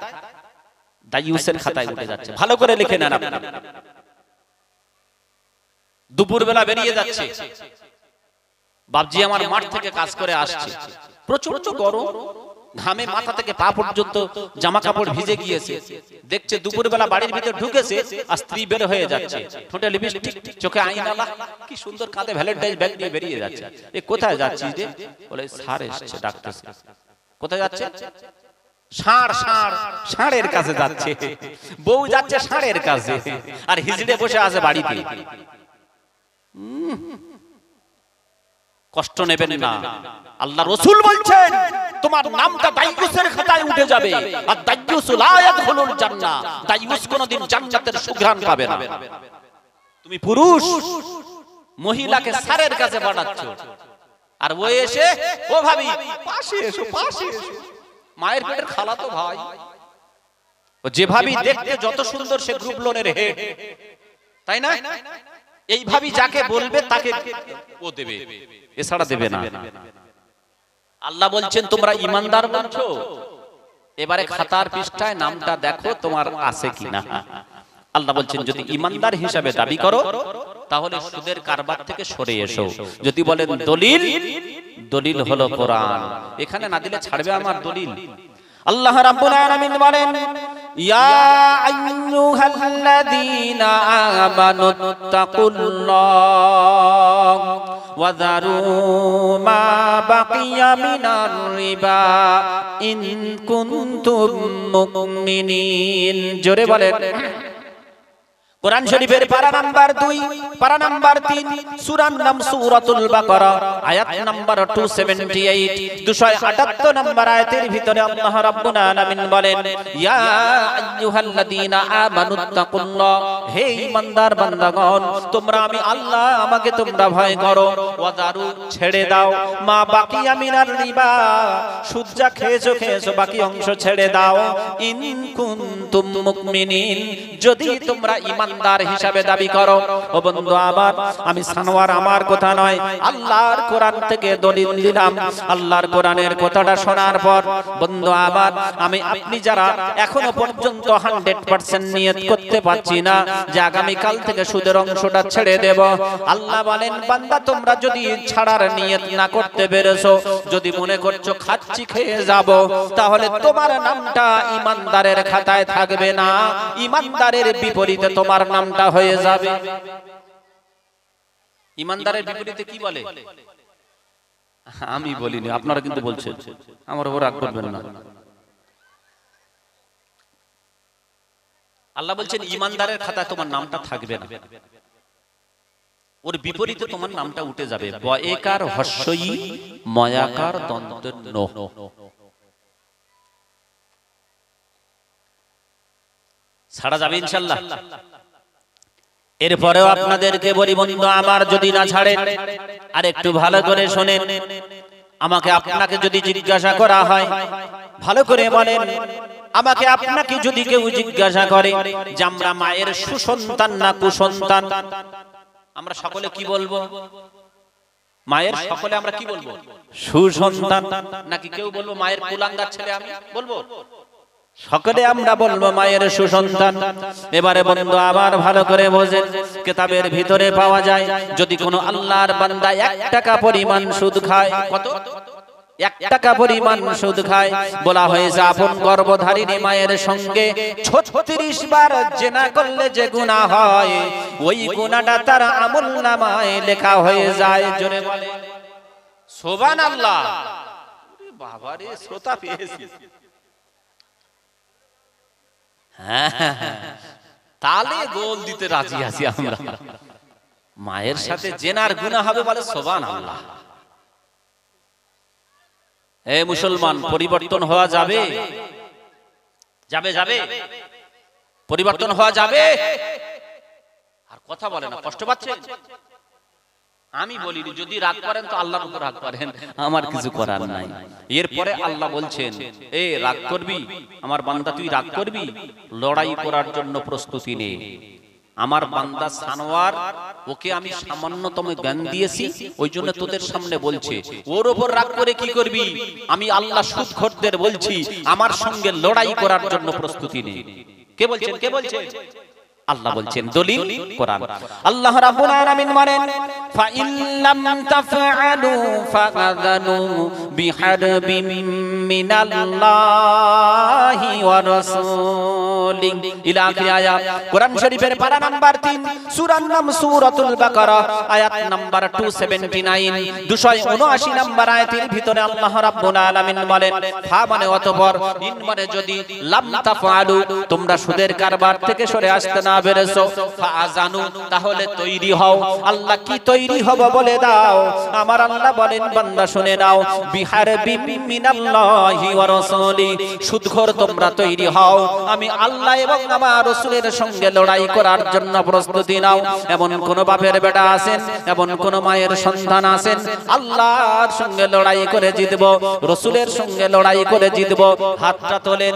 দায়ুসের খাতায় উঠে যাচ্ছে। ভালো করে লিখে নেন আপনি। দুপুরবেলা বেরিয়ে যাচ্ছে, বাপজি আমার মাঠ থেকে কাজ করে আসছে, প্রচন্ড গরম, ঘামে মাথা থেকে পা পর্যন্ত জামা কাপড় ভিজে গিয়েছে। দেখছে দুপুরবেলা বাড়ির ভিতর ঢুকেছে আর স্ত্রী বের হয়ে যাচ্ছে, ঠোঁটে লিপস্টিক, চোখে আইনালা, কি সুন্দর কাঁধে ভ্যালেন্টাইন ব্যাগ নিয়ে বেরিয়ে যাচ্ছে। এ কোথায় যাচ্ছিস রে? বলে স্যার এসেছে ডাক্তার। কোথায় যাচ্ছে? ষাঁড়ের কাছে যাচ্ছে। বউ যাচ্ছে ষাঁড়ের কাছে আর হিজড়ে বসে আছে বাড়িতে। কষ্ট নেবেন না, আল্লাহ রাসূল বলছেন তোমার নামটা দায়ুসের খাতায় উঠে যাবে। আর দায়ুস লা ইয়াদখুলুল জান্নাহ, দায়ুস কোনদিন জান্নাতের সুঘ্রাণ পাবে না। তুমি পুরুষ মহিলাকে স্যারের কাছে পাঠাচ্ছো, আর ও এসে ও ভাবি পাশে এসো, পাশে এসো। মায়ের পেটের খালাতো ভাই, ও যে ভাবি দেখতে যত সুন্দর সে গ্রুপ লোনের হেড, তাই না? এই ভাবি যাকে বলবে তাকে ও দেবে, এছাড়া দেবে না। আল্লাহ বলছেন তোমরা ইমানদার বলছো, এবারে খাতার পৃষ্ঠায় নামটা দেখো তোমার আছে কিনা। আল্লাহ বলছেন যদি ইমানদার হিসাবে দাবি করো তাহলে সুদের কারবার থেকে সরে এসো। যদি বলেন দলিল, দলিল হলো কোরআন, এখানে না দিলে ছাড়বে আমার দলিল। আল্লাহ রাব্বুল আলামিন বলেন ইয়া আইয়ুহাল্লাযীনা আমানুত্তাকুল্লাহ ওয়া যারু মা বাকিয়া মিনার রিবা ইন কুনতুম মুমিনিন। জোরে বলেন। কোরআন শরীফের পারা নাম্বার 2, পারা নাম্বার 3, সূরার নাম সূরাতুল বাকারা, আয়াত নাম্বার 278, 278 নাম্বার আয়াতের ভিতরে আল্লাহ রাব্বুল আলামিন বলেন ইয়া আইয়ুহাল্লাযীনা আমানুত্তাকুল্লাহ, হে ঈমানদার বান্দাগণ তোমরা আমি আল্লাহ আমাকে তোমরা ভয় করো, ওয়া যারু ছেড়ে দাও, মা বাকিয়া মিনার রিবা সুদ যা খেয়েছো বাকি অংশ ছেড়ে দাও, ইন কুনতুম মুমিনিন যদি তোমরা ঈমান ইমানদার হিসাবে দাবি করো। ও বন্ধু আমার, আমি সানোয়ার আমার কথা নয়, আল্লাহর কোরআন থেকে দলিল দিলাম। আল্লাহর কোরআনের কথাটা শোনার পর বন্ধু আমার, আমি আপনি যারা এখনো পর্যন্ত 100% নিয়ত করতে পারছি না যে আগামী কাল থেকে সুদের অংশটা ছেড়ে দেব, আল্লাহ বলেন বান্দা তোমরা যদি ছাড়ার নিয়ত না করতে পেরেছো, যদি মনে করছো খাচ্ছি খেয়ে যাব, তাহলে তোমার নামটা ইমানদারের খাতায় থাকবে না, ইমানদারের বিপরীতে তোমার নামটা হয়ে যাবে। ইমানদারের বিপরীতে কি বলে? আমি বলিনি, আপনারা কিন্তু বলছেন, আমার উপর রাগ করবেন না। আল্লাহ বলছেন ইমানদারের খাতায় তোমার নামটা থাকবে না, ওর বিপরীতে তোমার নামটা উঠে যাবে। বয়েকার হস্যই ময়াকার দন্তের নো। ছাড়া যাবে ইনশাআল্লাহ। এরপরেও আপনাদেরকে বলি বন্ধু আমার, যদি না ছাড়েন আর একটু ভালো করে শোনেন, আমাকে আপনাকে যদি জিজ্ঞাসা করা হয়, ভালো করে বলেন, আমাকে আপনাকে যদি কেউ জিজ্ঞাসা করে যে আমরা মায়ের সুসন্তান না কুসন্তান, আমরা সকলে কি বলবো? মায়ের সকলে আমরা কি বলবো? সুসন্তান। নাকি কেউ বলবো মায়ের কুলাঙ্গার ছেলে? আমি বলবো সকলে আমরা বলবো মায়ের সুসন্তান। এবারে বন্ধু আবার ভালো করে বোঝেন, কিতাবের ভিতরে পাওয়া যায় যদি কোনো আল্লাহর বান্দা 1 টাকা পরিমাণ সুদ খায়, কত? 1 টাকা পরিমাণ সুদ খায়, বলা হয়েছে আপন গর্ভধারিণী মায়ের সঙ্গে 36 বার জিনা করলে যে গুনাহ হয়, ওই গুনাহটা তার আমলনামায় লেখা হয়ে যায়। জোরে বলে সুবহানাল্লাহ। ওরে বাবা রে, শ্রোতা পেয়েছি। তালে গোল দিতে রাজি আছি আমরা। মায়ের সাথে জেনার গুনাহ হবে, বলে সুবহানাল্লাহ। এ মুসলমান, পরিবর্তন হওয়া যাবে? যাবে যাবে, পরিবর্তন হওয়া যাবে। আর কথা বলে না, কষ্ট পাচ্ছেন? আমি বলি যদি রাগ করেন তো আল্লাহর উপর রাগ করেন, আমার কিছু করার নাই। এরপরে আল্লাহ বলছেন, এ রাগ করবি আমার বান্দা, তুই রাগ করবি, লড়াই করার জন্য প্রস্তুতি নে। আমার বান্দা সানোয়ার, ওকে আমি সামান্যতম জ্ঞান দিয়েছি, ওই জন্য তোদের সামনে বলছে, ওর উপর রাগ করে কি করবি? আমি আল্লাহ সুদখোরদের বলছি আমার সঙ্গে লড়াই করার জন্য প্রস্তুতি নে। কে বলছেন? কে বলছেন? আল্লাহ বলছেন, দলিল কোরআন। আল্লাহ রাব্বুল আলামিন বলেন, ফা ইন লাম তাফআলু ফাআযানু বিহারবিম মিনাল্লাহি ওয়া রাসূলিহি ইলা আখির আয়াত। কোরআন শরীফের পারা নাম্বার 3, সূরার নাম সূরাতুল বাকারা, আয়াত নাম্বার 279, 279 নাম্বার আয়াতের ভিতরে আল্লাহ রাব্বুল আলামিন বলেন, ফা মানে অতঃপর, ইন মানে যদি, লাম তাফআলু তোমরা সুদের কারবার থেকে সরে আসতে না বেরেছো, ফাআযানু তাহলে তৈরি হও। আল্লাহ কি তৈরি হব বলে দাও। আমার আল্লাহ বলেন, বান্দা শুনে নাও, বিহারবিম মিনাল্লাহি ওয়া রাসূলি, সুদখোর তোমরা তৈরি হও, আমি আল্লাহ এবং আমার রাসূলের সঙ্গে লড়াই করার জন্য প্রস্তুতি নাও। এমন কোন বাপের বেটা আছেন, এমন কোন মায়ের সন্তান আছেন, আল্লাহর সঙ্গে লড়াই করে জিতবো, রাসূলের সঙ্গে লড়াই করে জিতবো? হাতটা তোলেন।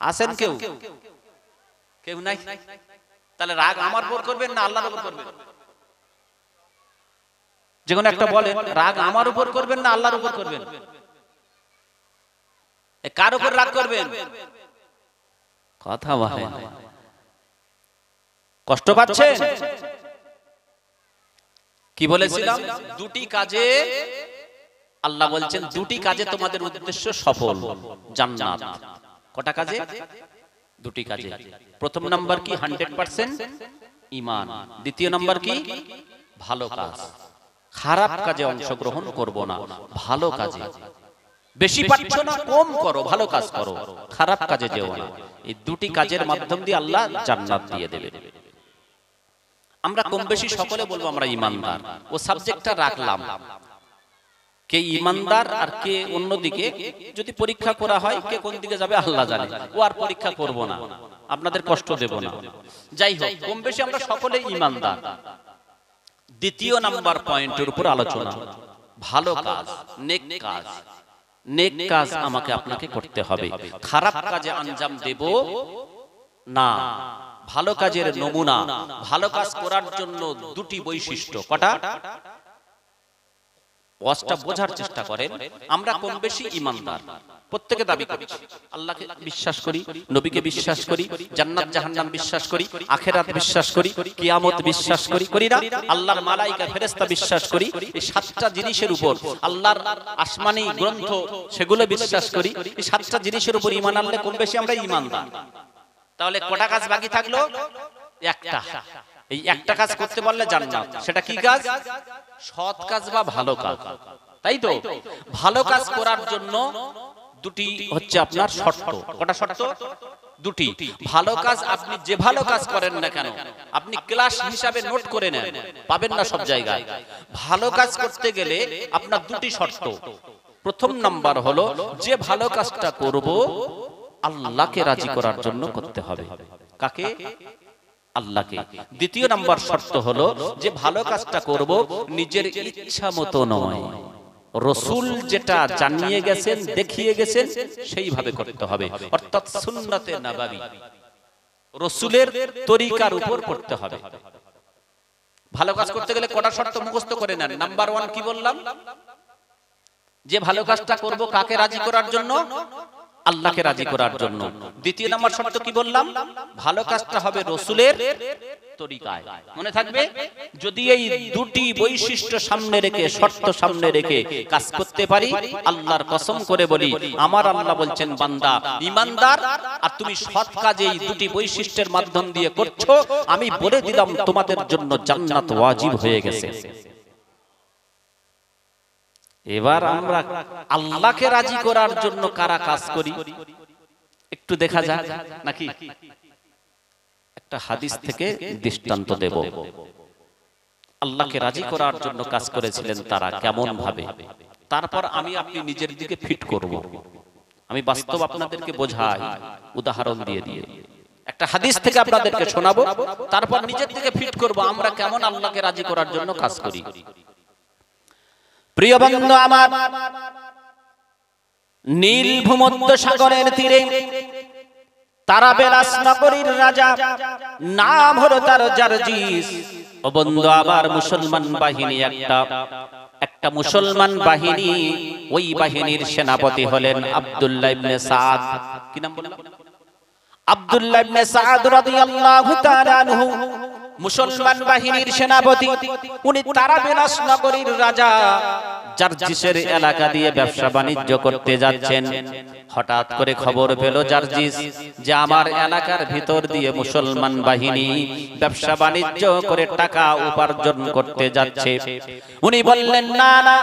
আছেন কেউ? কেউ নাই? তাহলে রাগ আমার উপর করবেন না আল্লাহর উপর করবেন? যে কোনো একটা বলেন, রাগ আমার উপর করবেন না আল্লাহর উপর করবেন? কার উপর রাগ করবেন? কথা বলেন। কষ্ট পাচ্ছেন? কি বলেছিলাম? দুটি কাজে আল্লাহ বলছেন, দুটি কাজে তোমাদের উদ্দেশ্য সফল, জান্নাত। কটা কাজে? দুটি কাজে। প্রথম নাম্বার কি? 100% ঈমান। দ্বিতীয় নাম্বার কি? ভালো কাজ। খারাপ কাজে অংশগ্রহণ করব না, ভালো কাজে। বেশি পাচ্ছ না, কম করো, ভালো কাজ করো, খারাপ কাজে যেও না। এই দুটি কাজের মাধ্যম দিয়ে আল্লাহ জান্নাত দিয়ে দেবে। আমরা কম বেশি সকলে বলবো আমরা ঈমানদার, ও সাবজেক্টটা রাখলাম। কে ঈমানদার আর কে অন্যদিকে যদি পরীক্ষা করা হয়, কে কোন দিকে যাবে আল্লাহ জানে। ও আর পরীক্ষা করব না, আপনাদের কষ্ট দেব না। যাই হোক, কম বেশি আমরা সকলে ঈমানদার। দ্বিতীয় নাম্বার পয়েন্টের উপর আলোচনা, ভালো কাজ, নেক কাজ। নেক কাজ আমাকে আপনাকে করতে হবে, খারাপ কাজে আঞ্জাম দেব না। ভালো কাজের নমুনা, ভালো কাজ করার জন্য দুটি বৈশিষ্ট্য। কটা? ওয়াজটা বোঝার চেষ্টা করেন। আমরা কম বেশি ঈমানদার, প্রত্যেকে দাবি করছি, আল্লাহকে বিশ্বাস করি, নবীকে বিশ্বাস করি, জান্নাত জাহান্নাম বিশ্বাস করি, আখিরাত বিশ্বাস করি, কিয়ামত বিশ্বাস করি, করি না? আল্লাহর মালায়েকা ফেরেশতা বিশ্বাস করি। এই 7টা জিনিসের উপর, আল্লাহর আসমানি গ্রন্থ সেগুলো বিশ্বাস করি। এই 7টা জিনিসের উপর ঈমান আনলে কম বেশি আমরা ঈমানদার। তাহলে কটা কাজ বাকি থাকলো? একটা। এই একটা কাজ করতে পারলে জান্নাত। সেটা কি কাজ? সৎ কাজ বা ভালো কাজ, তাই তো? ভালো কাজ করার জন্য দুটি হচ্ছে আপনার শর্ত। কটা শর্ত? দুটি। ভালো কাজ আপনি যে ভালো কাজ করেন না কেন, আপনি ক্লাস হিসাবে নোট করে নেন, পাবেন না সব জায়গায়। ভালো কাজ করতে গেলে আপনার দুটি শর্ত। প্রথম নাম্বার হলো, যে ভালো কাজটা করব আল্লাহকে রাজি করার জন্য করতে হবে। কাকে? আল্লাহকে। দ্বিতীয় নাম্বার শর্ত হলো যে ভালো কাজটা করব নিজের ইচ্ছা মতো নয়, রাসূল যেটা জানিয়ে গেছেন, দেখিয়ে গেছেন সেইভাবে করতে হবে, অর্থাৎ সুন্নতে নববী, রাসূলের তরিকার উপর করতে হবে। ভালো কাজ করতে গেলে কটা শর্ত মুখস্থ করে নেন। নাম্বার 1 কি বললাম? যে ভালো কাজটা করব কাকে রাজি করার জন্য? আল্লাহকে রাজি করার জন্য। দ্বিতীয় নাম্বার শর্ত কি বললাম? ভালো কাজটা হবে রাসূলের তরিকায়। মনে থাকবে, যদি এই দুটি বৈশিষ্ট্য সামনে রেখে, শর্ত সামনে রেখে কাজ করতে পারি, আল্লাহর কসম করে বলি, আমার আল্লাহ বলছেন বান্দা ঈমানদার আর তুমি সৎ কাজে এই দুটি বৈশিষ্ট্যের মাধ্যম দিয়ে করছো, আমি বলে দিলাম তোমাদের জন্য জান্নাত ওয়াজিব হয়ে গেছে। এবার আমরা আল্লাহকে রাজি করার জন্য কারা কাজ করি একটু দেখা যাক নাকি? একটা হাদিস থেকে দৃষ্টান্ত দেব। আল্লাহকে রাজি করার জন্য কাজ করেছিলেন তারা কেমন ভাবে, তারপর আমি আপনি নিজের দিকে ফিট করব। আমি বাস্তব আপনাদেরকে বোঝাই উদাহরণ দিয়ে দিয়ে। একটা হাদিস থেকে আপনাদেরকে শোনাবো, তারপর নিজের দিকে ফিট করব আমরা কেমন আল্লাহকে রাজি করার জন্য কাজ করি। প্রিয় বন্ধু আমার, নীল ভূমধ্য সাগরের তীরে তারাবেলাস নগরীর রাজা, নাম হলো তার জারজিস। ও বন্ধু আমার, মুসলমান বাহিনী একটা মুসলমান বাহিনী, ওই বাহিনীর সেনাপতি হলেন আব্দুল্লাহ ইবনে সাদ। কি নাম বললাম? আব্দুল্লাহ ইবনে সাদ রাদিয়াল্লাহু তাআলা আনহু মুসলমান বাহিনীর সেনাপতি। উনি তারাবেলাস নগরীর রাজা জারজিসের এলাকা দিয়ে ব্যবসা বাণিজ্য করতে যাচ্ছেন। হঠাৎ করে খবর পেল জারজিস যে আমার এলাকার ভিতর দিয়ে মুসলমান বাহিনী ব্যবসা বাণিজ্য করে টাকা উপার্জন করতে যাচ্ছে। উনি বললেন, না না,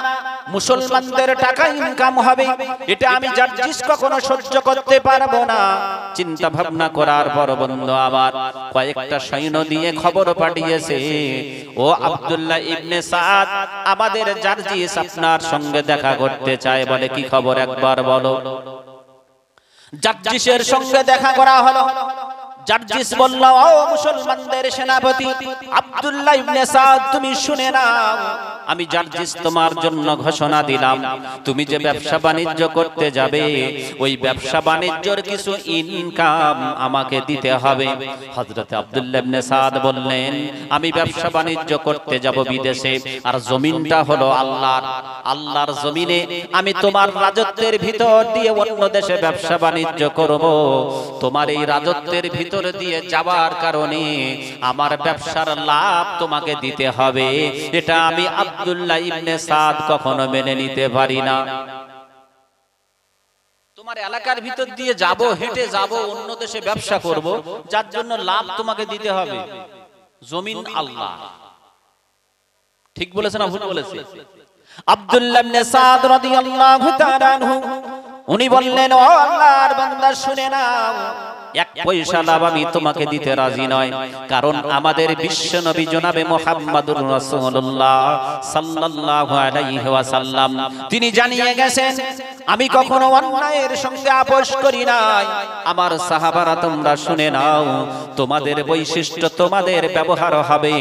মুসলমানদের টাকা ইনকাম হবে, এটা আমি জারজিস কখনো সহ্য করতে পারবো না। চিন্তা ভাবনা করার পর বন্ধু আবার কয়েকটা সৈন্য দিয়ে খবর পাঠিয়েছে, ও আব্দুল্লাহ ইবনে সাদ, আমাদের জারজিস আপনার সঙ্গে দেখা করতে চায়। বলে, কি খবর একবার বলো। জারজিসের সঙ্গে দেখা করা হলো। জারজিস বলল, ও মুসলমানদের সেনাপতি আব্দুল্লাহ ইবনে সাদ, তুমি শুনে নাও, আমি জারজিস তোমার জন্য ঘোষণা দিলাম, তুমি যে ব্যবসা বাণিজ্য করতে যাবে, ওই ব্যবসা বাণিজ্যের কিছু ইনকাম আমাকে দিতে হবে। হযরত আব্দুল্লাহ ইবনে সাদ বললেন, আমি ব্যবসা বাণিজ্য করতে যাব বিদেশে, আর জমিনটা হলো আল্লাহর জমিনে আমি তোমার রাজত্বের ভিতর দিয়ে অন্য দেশে ব্যবসা বাণিজ্য করব। তোমার এই রাজত্বের ভিতর দিয়ে যাবার কারণে আমার ব্যবসার লাভ তোমাকে দিতে হবে। এটা আমি আব্দুল্লাহ ইবনে সাদ কখনো মেনে নিতে পারি না। তোমার এলাকার ভিতর দিয়ে যাব, হেঁটে যাব, অন্য দেশে ব্যবসা করব, যার জন্য লাভ তোমাকে দিতে হবে। জমিন আল্লাহ। ঠিক বলেছেন না ভুল বলেছে? আব্দুল্লাহ ইবনে সাদ রাদিয়াল্লাহু তাআলা আনহু উনি বললেন, ও আল্লাহর বান্দা শুনে নাও, এক পয়সা লাভ আমি তোমাকে দিতে রাজি নয়, কারণ আমাদের বিশ্ব নবী জনাবে মুহাম্মদুর রাসূলুল্লাহ সাল্লাল্লাহু আলাইহি ওয়াসাল্লাম তিনি জানিয়ে গেছেন, আমি কখনো অন্যায়ের সঙ্গে আপোষ করি নাই। আমার সাহাবারা তোমরা শুনে নাও, তোমাদের বৈশিষ্ট্য, তোমাদের ব্যবহার হবে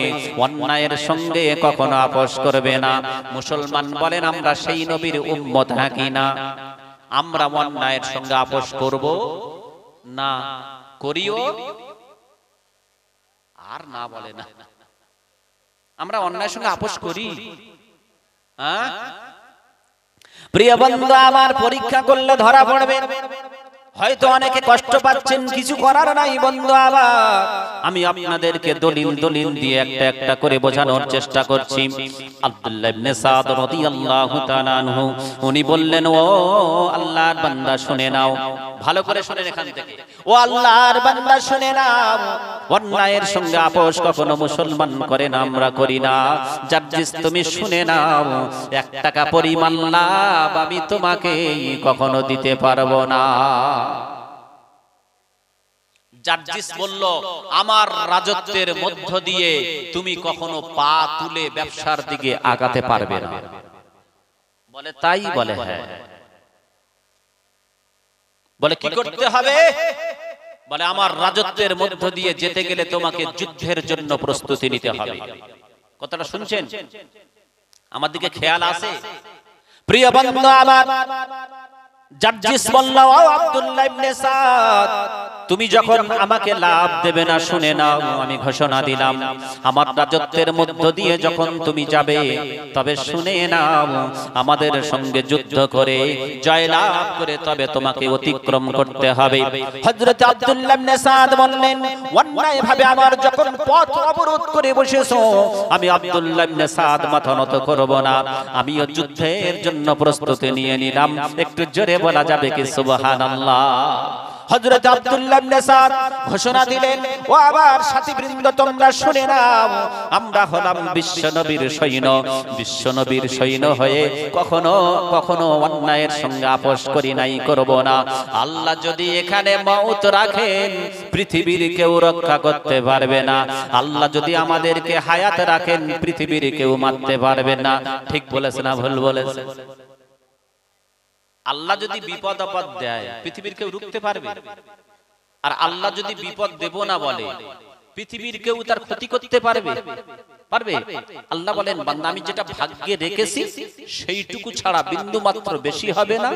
অন্যায়ের সঙ্গে কখনো আপোষ করবে না। মুসলমান বলেন, আমরা সেই নবীর উম্মত নাকি না? আমরা অন্যায়ের সঙ্গে আপোষ করব না, করিও আর না বলে না। আমরা অন্যায়ের সঙ্গে আপোষ করি? হ্যাঁ প্রিয় বন্ধু আমার, পরীক্ষা করলে ধরা পড়বে। হয়তো অনেকে কষ্ট পাচ্ছেন, কিছু করার নাই বন্ধু। আবার আমি আপনাদেরকে দলিল দিয়ে একটা একটা করে বোঝানোর চেষ্টা করছি। আব্দুল্লাহ ইবনে সাদ রাদিয়াল্লাহু তাআলা আনহু উনি বললেন, ও আল্লাহর বান্দা শুনে নাও, ভালো করে শুনেন এখান থেকে। ও আল্লাহর বান্দা শুনে নাও, অন্যায়ের সঙ্গে আপোষ কখনো মুসলমান করে না, আমরা করি না। জারজিস তুমি শুনে নাও, 1 টাকা পরিমাণ লাভ আমি তোমাকে কখনো দিতে পারবো না। জারজিস বলল, আমার রাজত্বের মধ্য দিয়ে তুমি কখনো পা তুলে ব্যবসার দিকে আগাতে পারবে না। বলে তাই? বলে হ্যাঁ। বলে কি করতে হবে? বলে আমার রাজত্বের মধ্য দিয়ে যেতে গেলে তোমাকে যুদ্ধের জন্য প্রস্তুতি নিতে হবে। কথাটা শুনছেন? আমার দিকে খেয়াল আছে? প্রিয় বন্ধু আমার, জার্জিস বলল, ও আব্দুল্লাহ ইবনে সাদ, তুমি যখন আমাকে লাভ দেবে না শুনে নাও, আমি ঘোষণা দিলাম আমার রাজত্বের মধ্য দিয়ে যখন তুমি যাবে, তবে শুনে নাও আমাদের সঙ্গে যুদ্ধ করে জয়লাভ করে তবে তোমাকে অতিক্রম করতে হবে। হযরত আব্দুল্লাহ ইবনে সাদ বললেন, অন্যায় ভাবে আমার যখন পথ অবরোধ করে বসেছো, আমি আব্দুল্লাহ ইবনে সাদ মাথা নত করব না, আমিও যুদ্ধের জন্য প্রস্তুতি নিয়ে নিলাম। একটু জোরে বলা যাবে কি সুবহানাল্লাহ? হযরত আব্দুল্লাহ ইবনে সাদ ঘোষণা দিলেন, ও আবার সাথীবৃন্দ তোমরা শুনে নাও, আমরা হলাম বিশ্বনবীর সৈন্য। বিশ্বনবীর সৈন্য হয়ে কখনো কখনো অন্যায়ের সঙ্গে আপোষ করি নাই, করব না। আল্লাহ যদি এখানে মওত রাখেন, পৃথিবীর কেউ রক্ষা করতে পারবে না। আল্লাহ যদি আমাদেরকে হায়াত রাখেন, পৃথিবীর কেউ মারতে পারবে না। ঠিক বলেছে না ভুল বলেছে? আল্লাহ যদি বিপদ আপদ দেয়, পৃথিবীর কেউ রুখতে পারবে? আর আল্লাহ যদি বিপদ দেব না বলে, পৃথিবীর কেউ তার ক্ষতি করতে পারবে? পারবে? আল্লাহ বলেন, বান্দা আমি যেটা ভাগ্যে রেখেছি সেইটুকু ছাড়া বিন্দু মাত্র বেশি হবে না,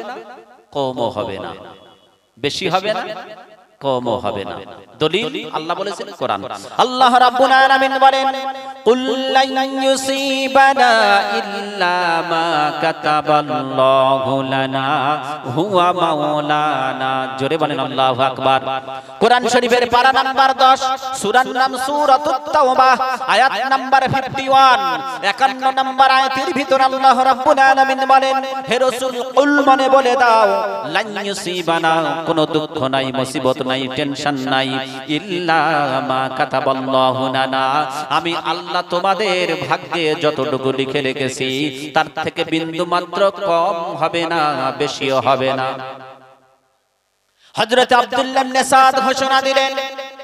কমও হবে না। বেশি হবে না, কমও হবে না। দলিল আল্লাহ বলেছেন কোরআন। আল্লাহ রাব্বুল আলামিন বলেন, কুল লান ইউসিবানা ইল্লা মা কাতাবাল্লাহু লানা হুয়া মাওলানা। জোরে বলেন আল্লাহু আকবার। কোরআন শরীফের পারা নাম্বার 10, সূরার নাম সূরাতুত তাওবা, আয়াত নাম্বার 51, 51 নাম্বার আয়াতের ভিতর আল্লাহ রাব্বুল আলামিন বলেন, হে রাসূল কুল মানে বলে দাও, লান ইউসিবানা কোনো দুঃখ নাই, মুসিবত নাই, টেনশন নাই, ইল্লা মা কাতাবাল্লাহু লানা আমি আল্লাহ তোমাদের ভাগ্যে যতটুকু লিখে রেখেছি তার থেকে বিন্দু মাত্র কম হবে না, বেশিও হবে না। হযরত আব্দুল্লাহ ইবনে সাদ ঘোষণা দিলেন,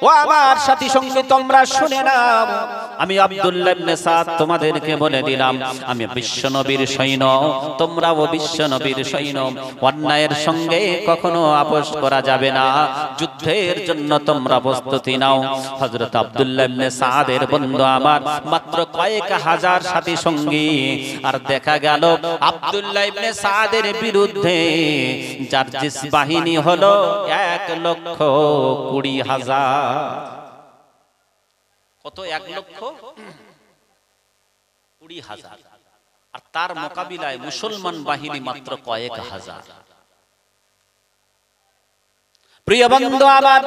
ও আমার সাথী সঙ্গী তোমরা শুনে নাও, আমি আব্দুল্লাহ ইবনে সাদ তোমাদেরকে বলে দিলাম, আমি বিশ্বনবীর সৈন্য, তোমরাও বিশ্বনবীর সৈন্য। অন্যায়ের সঙ্গে কখনো আপোষ করা যাবে না, যুদ্ধের জন্য তোমরা প্রস্তুতি নাও। হযরত আব্দুল্লাহ ইবনে সাদের বন্ধু আমার মাত্র কয়েক হাজার সাথী সঙ্গী, আর দেখা গেল আব্দুল্লাহ ইবনে সাদের বিরুদ্ধে জার্জিস বাহিনী হলো 1,20,000। কত? 1,20,000। আর তার মোকাবিলায় মুসলমান বাহিনী মাত্র কয়েক হাজার। প্রিয় বন্ধু আমার,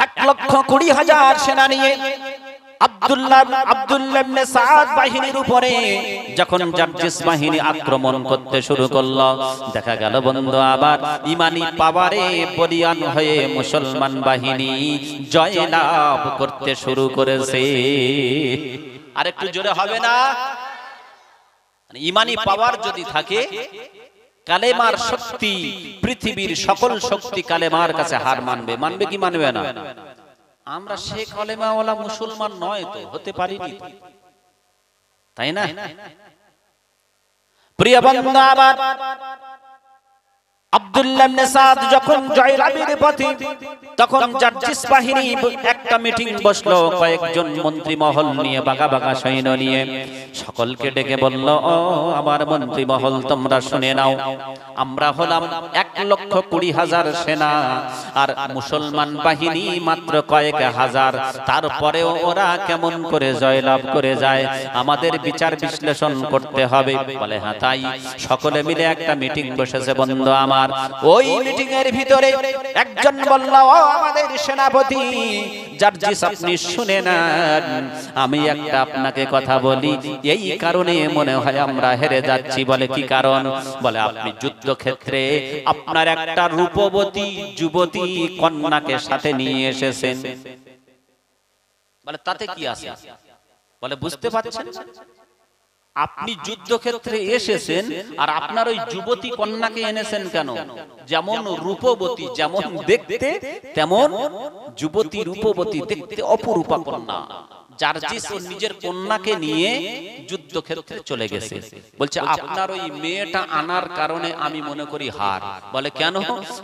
1,20,000 সেনা নিয়ে আব্দুল্লাহ ইবনে সাদ বাহিনীর উপরে যখন জার্জিস বাহিনী আক্রমণ করতে শুরু করলো, দেখা গেল বন্ধু আবার ইমানি পাওয়ারে বলিয়ান হয়ে মুসলমান বাহিনী জয়লাভ করতে শুরু করেছে। আর একটু জোরে হবে না? ইমানি পাওয়ার যদি থাকে, কালেমার শক্তি, পৃথিবীর সকল শক্তি কালেমার কাছে হার মানবে। মানবে কি মানবে না? আমরা সে কালেমাওয়ালা মুসলমান নয় তো, হতে পারিনি, তাই না? প্রিয় বন্ধু আমার, আব্দুল্লাহ ইবনে সাদ যখন জয়লাভের পথে, তখন জার্জিস বাহিনী একটা মিটিং বসলো, কয়েকজন মন্ত্রী মহল নিয়ে, বাগা বাগা সৈন্য নিয়ে, সকলকে ডেকে বলল, ও আমার মন্ত্রী মহল তোমরা শুনে নাও, আমরা হলাম 1,20,000 সেনা, আর মুসলমান বাহিনী মাত্র কয়েক হাজার, তারপরেও ওরা কেমন করে জয়লাভ করে যায়, আমাদের বিচার বিশ্লেষণ করতে হবে। বলে হ্যাঁ তাই। সকলে মিলে একটা মিটিং বসেছে বন্ধু আমার। ওই মিটিং এর ভিতরে একজন বলল, ও আমাদের সেনাপতি জার্জিস, আপনি শুনে নেন, আমি একটা আপনাকে কথা বলি, এই কারণে মনে হয় আমরা হেরে যাচ্ছি। বলে কি কারণ? বলে আপনি যুদ্ধক্ষেত্রে আপনার একটা রূপবতী যুবতী কন্যাকে সাথে নিয়ে এসেছেন। বলে তাতে কি আছে? বলে বুঝতে পারছেন, আপনি যুদ্ধক্ষেত্রে এসেছেন আর আপনার ওই যুবতী কন্যাকে এনেছেন কেন? যেমন রূপবতী, যেমন দেখতে তেমন যুবতী, রূপবতী দেখতে অপরূপা কন্যা। জার্জিস ওর নিজের কন্যাকে নিয়ে যুদ্ধক্ষেত্রে চলে গেছে। বলছে আপনার ওই মেয়েটা আনার কারণে আমি মনে করি হার। বলে কেন?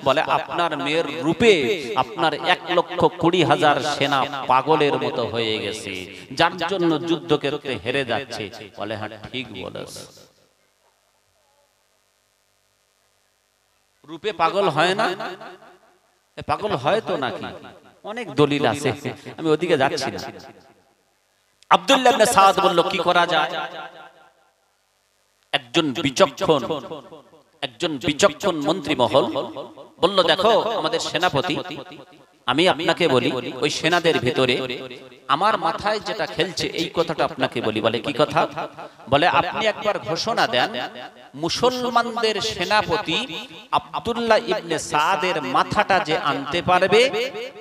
বলে আপনার মেয়ের রূপে আপনার 1,20,000 সেনা পাগলের মতো হয়ে গেছে, যার জন্য যুদ্ধক্ষেত্রে হেরে যাচ্ছে। বলে হ্যাঁ ঠিক বলেছ। রূপে পাগল হয় না? পাগল হয় তো নাকি? অনেক দলিল আছে, আমি ওদিকে যাচ্ছি না। আব্দুল্লাহ ইবনে সাদ বলল কি করা যায়? একজন বিচক্ষণ মন্ত্রী মহল বলল দেখো আমাদের সেনাপতি, আমি আপনাকে বলি ওই সেনাদের ভিতরে আমার মাথায় যেটা খেলছে এই কথাটা আপনাকে বলি। বলে কি কথা? বলে আপনি একবার ঘোষণা দেন মুসলমানদের সেনাপতি আব্দুল্লাহ ইবনে সাদের মাথাটা যে আনতে পারবে,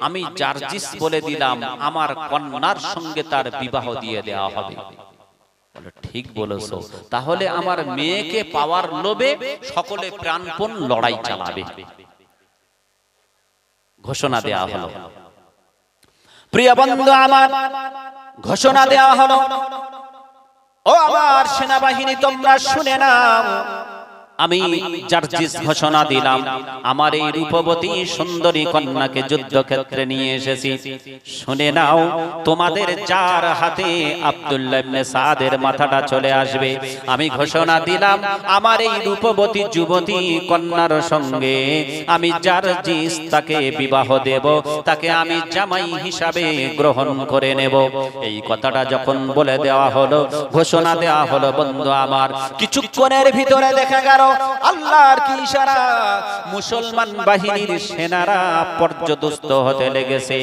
আমি জার্জিস বলে দিলাম আমার কন্যার সঙ্গে তার বিবাহ দিয়ে দেওয়া হবে। বলে ঠিক বলেছো, তাহলে আমার মেয়েকে পাওয়ার লোভে সকলে প্রাণপণ লড়াই চালাবে। ঘোষণা দেয়া হলো। প্রিয় বন্ধু আমার, ঘোষণা দেয়া হলো, ও আমার সেনাবাহিনী তোমরা শুনে নাও, আমি জার্জিস ঘোষণা দিলাম আমার এই রূপবতী সুন্দরী কন্যাকে যুদ্ধক্ষেত্রে নিয়ে এসেছি। শুনে নাও, তোমাদের যার হাতে আব্দুল্লাহ ইবনে সাদের মাথাটা চলে আসবে, আমি ঘোষণা দিলাম আমার এই রূপবতী যুবতী কন্যার সঙ্গে আমি জার্জিস তাকে বিবাহ দেব, তাকে আমি জামাই হিসাবে গ্রহণ করে নেব। এই কথাটা যখন বলে দেওয়া হলো, ঘোষণা দেওয়া হলো, বন্ধু আমার কিছুক্ষণের ভিতরে দেখা গেল আল্লাহর কি ইশারা, মুসলমান বাহিনীর সেনারা পর্যদস্ত হতে লেগেছে,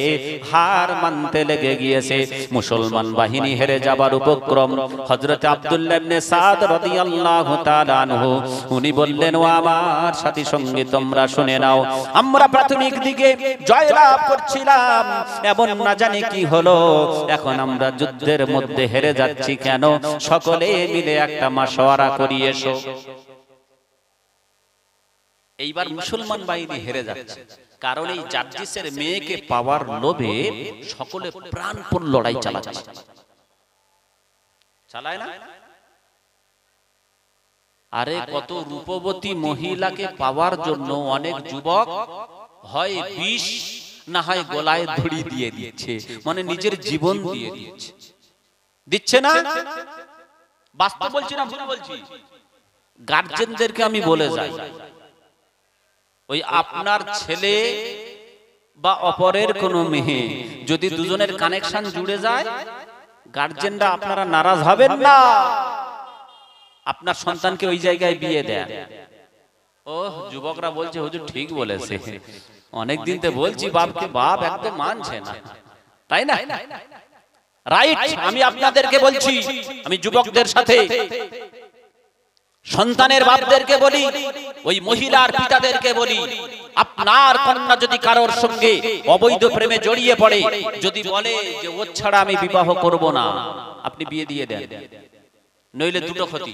হার মানতে লেগে গিয়েছে। মুসলমান বাহিনী হেরে যাবার উপক্রম। হযরত আব্দুল্লাহ ইবনে সাদ রাদিয়াল্লাহু তাআলা আনহু উনি বললেন, ও আমার সাথী সঙ্গী তোমরা শুনে নাও, আমরা প্রাথমিক দিকে জয়লাভ করছিলাম, এমন না জানি কি হলো, এখন আমরা যুদ্ধের মধ্যে হেরে যাচ্ছি কেন? সকলে মিলে একটা মাশওয়ারা করি এসো। এইবার মুসলমান বাহিনী হেরে যাচ্ছে, কারণ এই জার্জিসের মেয়েকে পাওয়ার লোভে সকলে প্রাণপণ লড়াই চালাচ্ছে। চালায় না? আরে কত রূপবতী মহিলাকে পাওয়ার জন্য অনেক যুবক হয় বিষ না হয় গলায় দড়ি দিয়ে দিচ্ছে, মানে নিজের জীবন দিয়ে দিচ্ছে। দিচ্ছে না? বাস্তব বলছি না ভুল বলছি? গার্জেনদেরকে আমি বলে যাই, ওই আপনার ছেলে বা অপরের কোনো মেয়ে যদি দুজনের কানেকশন জুড়ে যায়, গার্জেনরা আপনারা নারাজ হবেন না, আপনার সন্তানকে ওই জায়গায় বিয়ে দেন। ও যুবকরা বলছে হুজুর ঠিক বলেছে, অনেকদিন তো বলছি বাপকে, বাপ একদম মানছে না, তাই না? রাইট। আমি আপনাদেরকে বলছি, আমি যুবকদের সাথে সন্তানের বাপদেরকে বলি, ওই মহিলার পিতাদেরকে বলি, আপনার কন্যা যদি কারোর সঙ্গে অবৈধ প্রেমে জড়িয়ে পড়ে, যদি বলে যে ওর ছাড়া আমি বিবাহ করব না, আপনি বিয়ে দিয়ে দেন। নইলে দুটো ক্ষতি।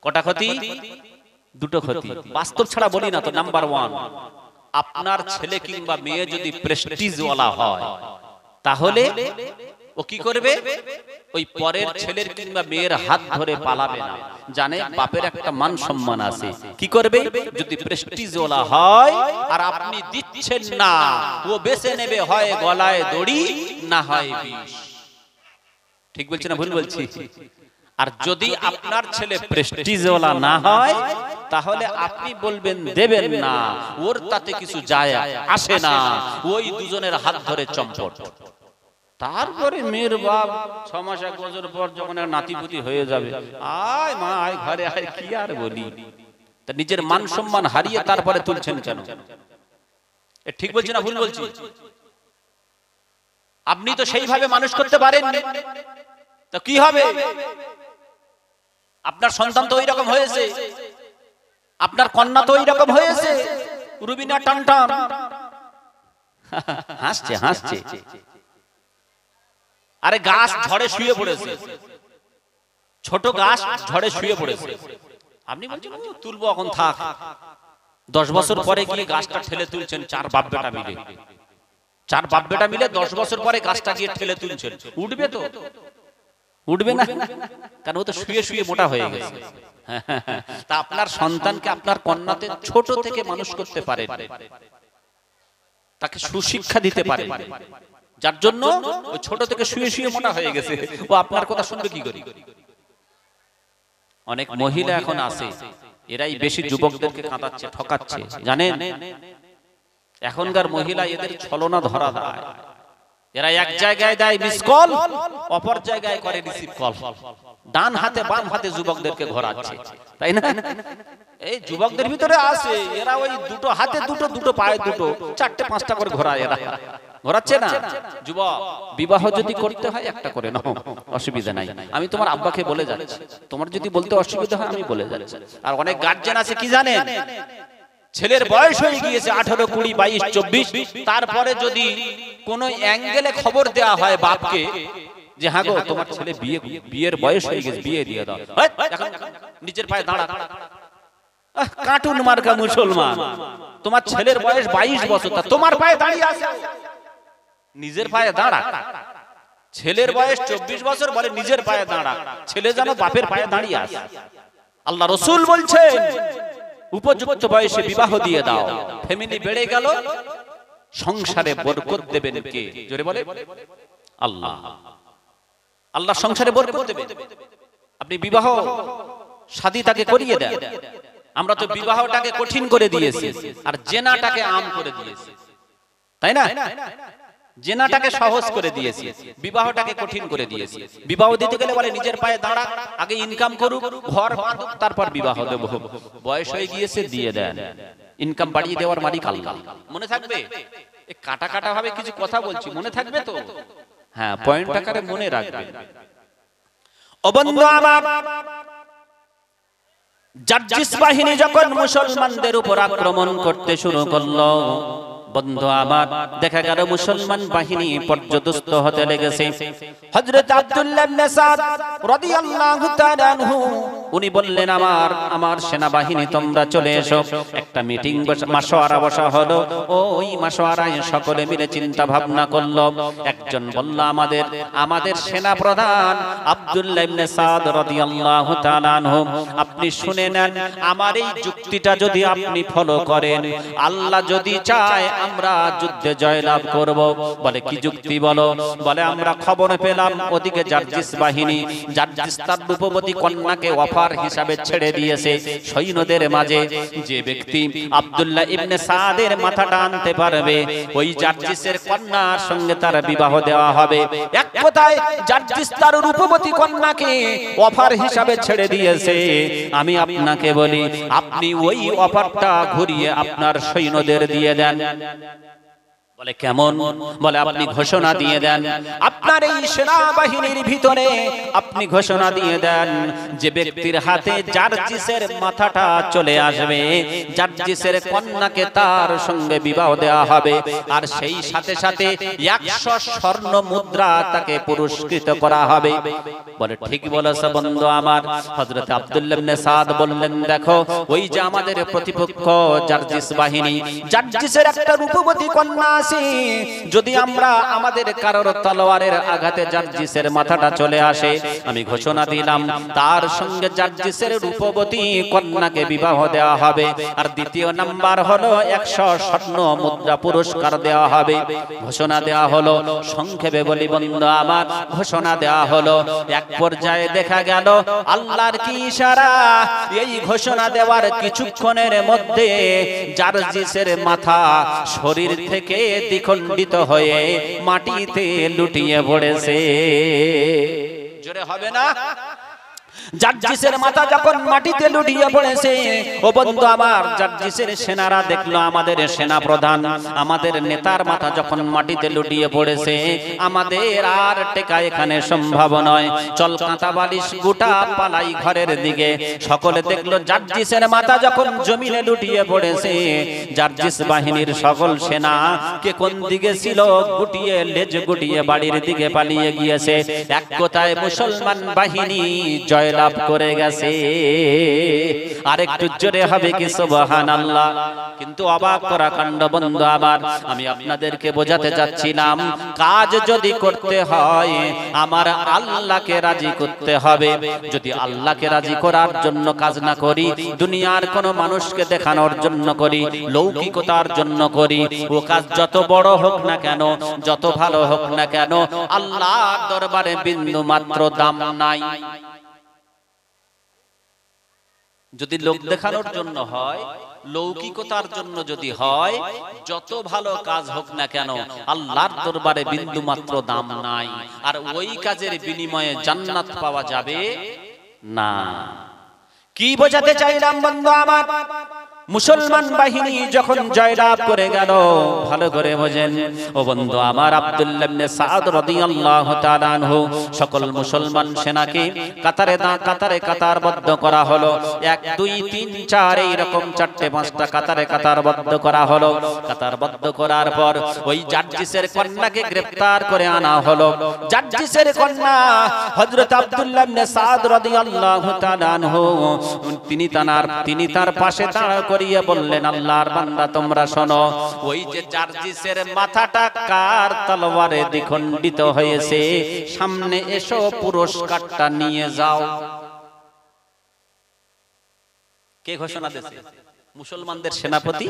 কটা ক্ষতি? দুটো ক্ষতি। বাস্তব ছাড়া বলি না তো। নাম্বার 1, আপনার ছেলে কিংবা মেয়ে যদি প্রেস্টিজওয়ালা হয়, তাহলে ও কি করবে? ওই পরের ছেলের কিংবা মেয়ের হাত ধরে পালাবে না, জানে বাপের একটা মান সম্মান আছে। কি করবে? যদি প্রেস্টিজওয়ালা হয় আর আপনি দিচ্ছেন না, ও বেছে নেবে হয় গলায় দড়ি না হয় বিষ। ঠিক বলছি না ভুল বলছি? আর যদি আপনার ছেলে প্রেস্টিজওয়ালা না হয়, তাহলে আপনি বলবেন দেবেন না, ওর তাতে কিছু যায় আসে না, ওই দুজনের হাত ধরে চম্পট। তারপরে মেয়ের বাপ 6 মাস 1 বছর পর যখন নাতিপুতি হয়ে যাবে, আয় মা আয় ঘরে আয়, কি আর বলি। তা নিজের মান সম্মান হারিয়ে তারপরে তুলছেন কেন? ঠিক বলছি না ভুল বলছি? আপনি তো সেইভাবে মানুষ করতে পারেন, তো কি হবে? আপনার সন্তান তো ওই রকম হয়েছে, আপনার কন্যা তো ওই রকম হয়েছে, রুবিনা টানটান হাসছে হাসছে। আরে গাছ ঝড়ে শুয়ে পড়েছে, ছোট গাছ ঝড়ে শুয়ে পড়েছে, আপনি বলছেন তুলবো এখন থাক। 10 বছর পরে গিয়ে গাছটা ঠেলে তুলছেন 4 বাপ বেটা মিলে, চার বাপ বেটা মিলে 10 বছর পরে গাছটা গিয়ে ঠেলে তুলছেন, উঠবে তো? উঠবে না, কারণ ও তো শুয়ে শুয়ে মোটা হয়ে গেছে। তা আপনার সন্তানকে আপনার কন্যাতে ছোট থেকে মানুষ করতে পারে, তাকে সুশিক্ষা দিতে পারে, যার জন্য ওই ছোট থেকে শুয়ে শুয়ে মোটা হয়ে গেছে, ও আপনার কথা শুনবে কি করে? অনেক মহিলা এখন আছে, এরাই বেশি যুবকদেরকে কাঁদাচ্ছে, ঠকাচ্ছে, জানেন? এখনকার মহিলা এদের ছলনা ধরা দেয়। এরা এক জায়গায় দেয় মিস কল, অপর জায়গায় করে রিসিভ কল, ডান হাতে বাম হাতে যুবকদেরকে ঘোরাচ্ছে, তাই না? এই যুবকদের ভিতরে আছে এরা ওই দুটো হাতে দুটো, দুটো পায়ে দুটো, চারটে পাঁচটা করে ঘোরায়, এরা ঘোরাচ্ছে না? যুবক, বিবাহ যদি করতে হয় একটা করে নাও, অসুবিধা নাই। আমি তোমার আব্বাকে বলে যাচ্ছি, তোমার যদি বলতে অসুবিধা হয় আমি বলে যাচ্ছি। আর অনেক গার্জেন আছে কি জানেন, ছেলের বয়স হয়ে গিয়েছে 18, 20, 22, 24, তারপরে যদি কোনো অ্যাঙ্গেলে খবর দেওয়া হয় বাপকে যে হ্যাঁ গো তোমার ছেলে বিয়ের বয়স হয়ে গেছে, বিয়ে দিয়ে দাও, এখন নিজের পায়ে দাঁড়া। কার্টুন মার্কা মুসলমান, তোমার ছেলের বয়স 22 বছর, তা তোমার পায়ে দাঁড়িয়ে আছে, নিজের পায়ে দাঁড়া। ছেলের বয়স 24 বছর, বলে নিজের পায়ে দাঁড়া, ছেলে যেন বাপের পায়ে দাঁড়িয়ে আছে। আল্লাহ রাসূল বলছেন উপযুক্ত বয়সে বিবাহ দিয়ে দাও, ফ্যামিলি বেড়ে গেল, সংসারে বরকত দেবেন কে? জোরে বলে আল্লাহ। আল্লাহ সংসারে বরকত দেবেন। আপনি বিবাহ শাদী তাকে করিয়ে দেন। আমরা তো বিবাহটাকে কঠিন করে দিয়েছি আর জেনাটাকে আম করে দিয়েছি, তাই না? জেনাটাকে সহজ করে দিয়েছি, বিবাহটাকে কঠিন করে দিয়েছি। বিবাহ দিতে গেলে বলে নিজের পায়ে দাঁড়া, আগে ইনকাম করুক, ঘর বাঁধুক, তারপর বিবাহ দেব। বয়স হয়ে গিয়েছে দিয়ে দেন, ইনকাম বাড়িয়ে দেওয়ার মালিক আল্লাহ। মনে থাকবে? কাটা কাটা ভাবে কিছু কথা বলছি, মনে থাকবে তো? হ্যাঁ, পয়েন্ট আকারে মনে রাখবেন। ও বন্ধু আমার, জার্জিস বাহিনী যখন মুসলমানদের উপর আক্রমণ করতে শুরু করলো, বন্ধু আমার, দেখা গেল মুসলমান বাহিনী পর্যদস্ত হতে লেগেছে। হযরত আব্দুল্লাহ ইবনে সাদ রাদিয়াল্লাহু তাআলা আনহু উনি বললেন, আমার সেনাবাহিনী তোমরা চলে এসো। একটা মিটিং মাশওয়ারা বসা হলো। ওই মাশওয়ারায় সকলে মিলে চিন্তা ভাবনা করলো। একজন বলল, আমাদের সেনা প্রধান আব্দুল্লাহ ইবনে সাদ রাদিয়াল্লাহু তাআলা আনহু, আপনি শুনে নেন, আমার এই যুক্তিটা যদি আপনি ফলো করেন, আল্লাহ যদি চায় আমরা যুদ্ধে জয়লাভ করব। বলে কি যুক্তি বলো? বলে আমরা খবর পেলাম ওদিকে জার্জিস বাহিনী, জার্জিস তার রূপবতী কন্যাকে অফার হিসাবে ছেড়ে দিয়েছে সৈন্যদের মাঝে। যে ব্যক্তি আব্দুল্লাহ ইবনে সাদের মাথাটা আনতে পারবে, ওই জার্জিসের কন্যার সঙ্গে তার বিবাহ দেওয়া হবে। এক কথায় জার্জিস তার রূপবতী কন্যাকে অফার হিসাবে ছেড়ে দিয়েছে। আমি আপনাকে বলি, আপনি ওই অফারটা ঘুরিয়ে আপনার সৈন্যদের দিয়ে দেন। বলে কেমন? বলে আপনি ঘোষণা দিয়ে দেন, আপনার এই সেনাবাহিনীর ভিতরে আপনি ঘোষণা দিয়ে দেন, যে ব্যক্তির হাতে জার্জিসের মাথাটা চলে আসবে, জার্জিসের কন্যাকে তার সঙ্গে বিবাহ দেওয়া হবে, আর সেই সাথে সাথে 100 স্বর্ণ মুদ্রা তাকে পুরস্কৃত করা হবে। বলে ঠিক বলেছ বন্ধু আমার। হযরত আব্দুল্লাহ ইবনে সাদ বললেন, দেখো ওই যে আমাদের প্রতিপক্ষ জার্জিস বাহিনী, জার্জিসের একটা রূপবতী কন্যা আছে, যদি আমরা আমাদের কারোর তলোয়ারের আঘাতে জার্জিসের মাথাটা চলে আসে, আমি ঘোষণা দিলাম তার সঙ্গে জার্জিসের রূপবতী কন্যাকে বিবাহ দেওয়া হবে। আর দ্বিতীয় নাম্বার হলো 100 স্বর্ণ মুদ্রা পুরস্কার দেওয়া হবে। ঘোষণা দেওয়া হলো। সংক্ষেপে বলি বন্ধু আমার, ঘোষণা দেওয়া হলো। এক পর্যায়ে দেখা গেল আল্লাহর কি ইশারা, এই ঘোষণা দেওয়ার কিছুক্ষণের মধ্যে জার্জিসের মাথা শরীর থেকে দ্বিখণ্ডিত হয়ে মাটিতে লুটিয়ে পড়েছে। জোরে হবে না? জার্জিসের মাথা যখন মাটিতে লুটিয়ে পড়েছে, ও বন্ধু আমার, জার্জিসের সেনারা দেখলো আমাদের সেনা প্রধান, আমাদের নেতার মাথা যখন মাটিতে লুটিয়ে পড়েছে, আমাদের আর টেকা এখানে সম্ভব নয়, চল কাঁথা বালিশ গোটা পালাই ঘরের দিকে। সকলে দেখলো জার্জিসের মাথা যখন জমিনে লুটিয়ে পড়েছে, জার্জিস বাহিনীর সকল সেনা কে কোন দিকে ছিল, গুটিয়ে লেজ গুটিয়ে বাড়ির দিকে পালিয়ে গিয়েছে। এক কথায় মুসলমান বাহিনী জয় জয়লাভ করে গেছে। আরেকটু জোরে হবে কি সুবহানাল্লাহ। কিন্তু অবাক করা কাণ্ড বন্ধু আমার, আমি আপনাদেরকে বোঝাতে চাচ্ছিলাম, কাজ যদি করতে হয় আমার আল্লাহকে রাজি করতে হবে। যদি আল্লাহকে রাজি করার জন্য কাজ না করি, দুনিয়ার কোন মানুষকে দেখানোর জন্য করি, লৌকিকতার জন্য করি, ও কাজ যত বড় হোক না কেন, যত ভালো হোক না কেন, আল্লাহর দরবারে বিন্দু মাত্র দাম নাই। যদি লোক দেখানোর জন্য হয়, লৌকিকতার জন্য যদি হয়, যত ভালো কাজ হোক না কেন আল্লাহর দরবারে বিন্দু মাত্র দাম নাই। আর ওই কাজের বিনিময়ে জান্নাত পাওয়া যাবে না। কি বোঝাতে চাইলাম বন্ধু আমার? মুসলমান বাহিনী যখন জয়লাভ করে গেল, ভালো করে বোঝেন ও বন্ধু আমার, আব্দুল্লাহ ইবনে সাদ রাদিয়াল্লাহু তাআলা আনহু সকল মুসলমান সেনাকে কাতারবদ্ধ করা হলো। 1 2 3 4 এই রকম 4টে 5টা কাতারবদ্ধ করা হলো। কাতারবদ্ধ করার পর ওই জার্জিসের কন্যাকে গ্রেফতার করে আনা হলো। জার্জিসের কন্যা হযরত আব্দুল্লাহ ইবনে সাদ রাদিয়াল্লাহু তাআলা আনহু তিনি তার পাশে দাঁড়া করিয়ে বললেন, আল্লাহর বান্দা তোমরা শোনো, ওই যে জার্জিসের মাথাটা কার তলোয়ারে দ্বিখণ্ডিত হয়েছে, সামনে এসো পুরস্কারটা নিয়ে যাও। কে ঘোষণা দিয়েছে? মুসলমানদের সেনাপতি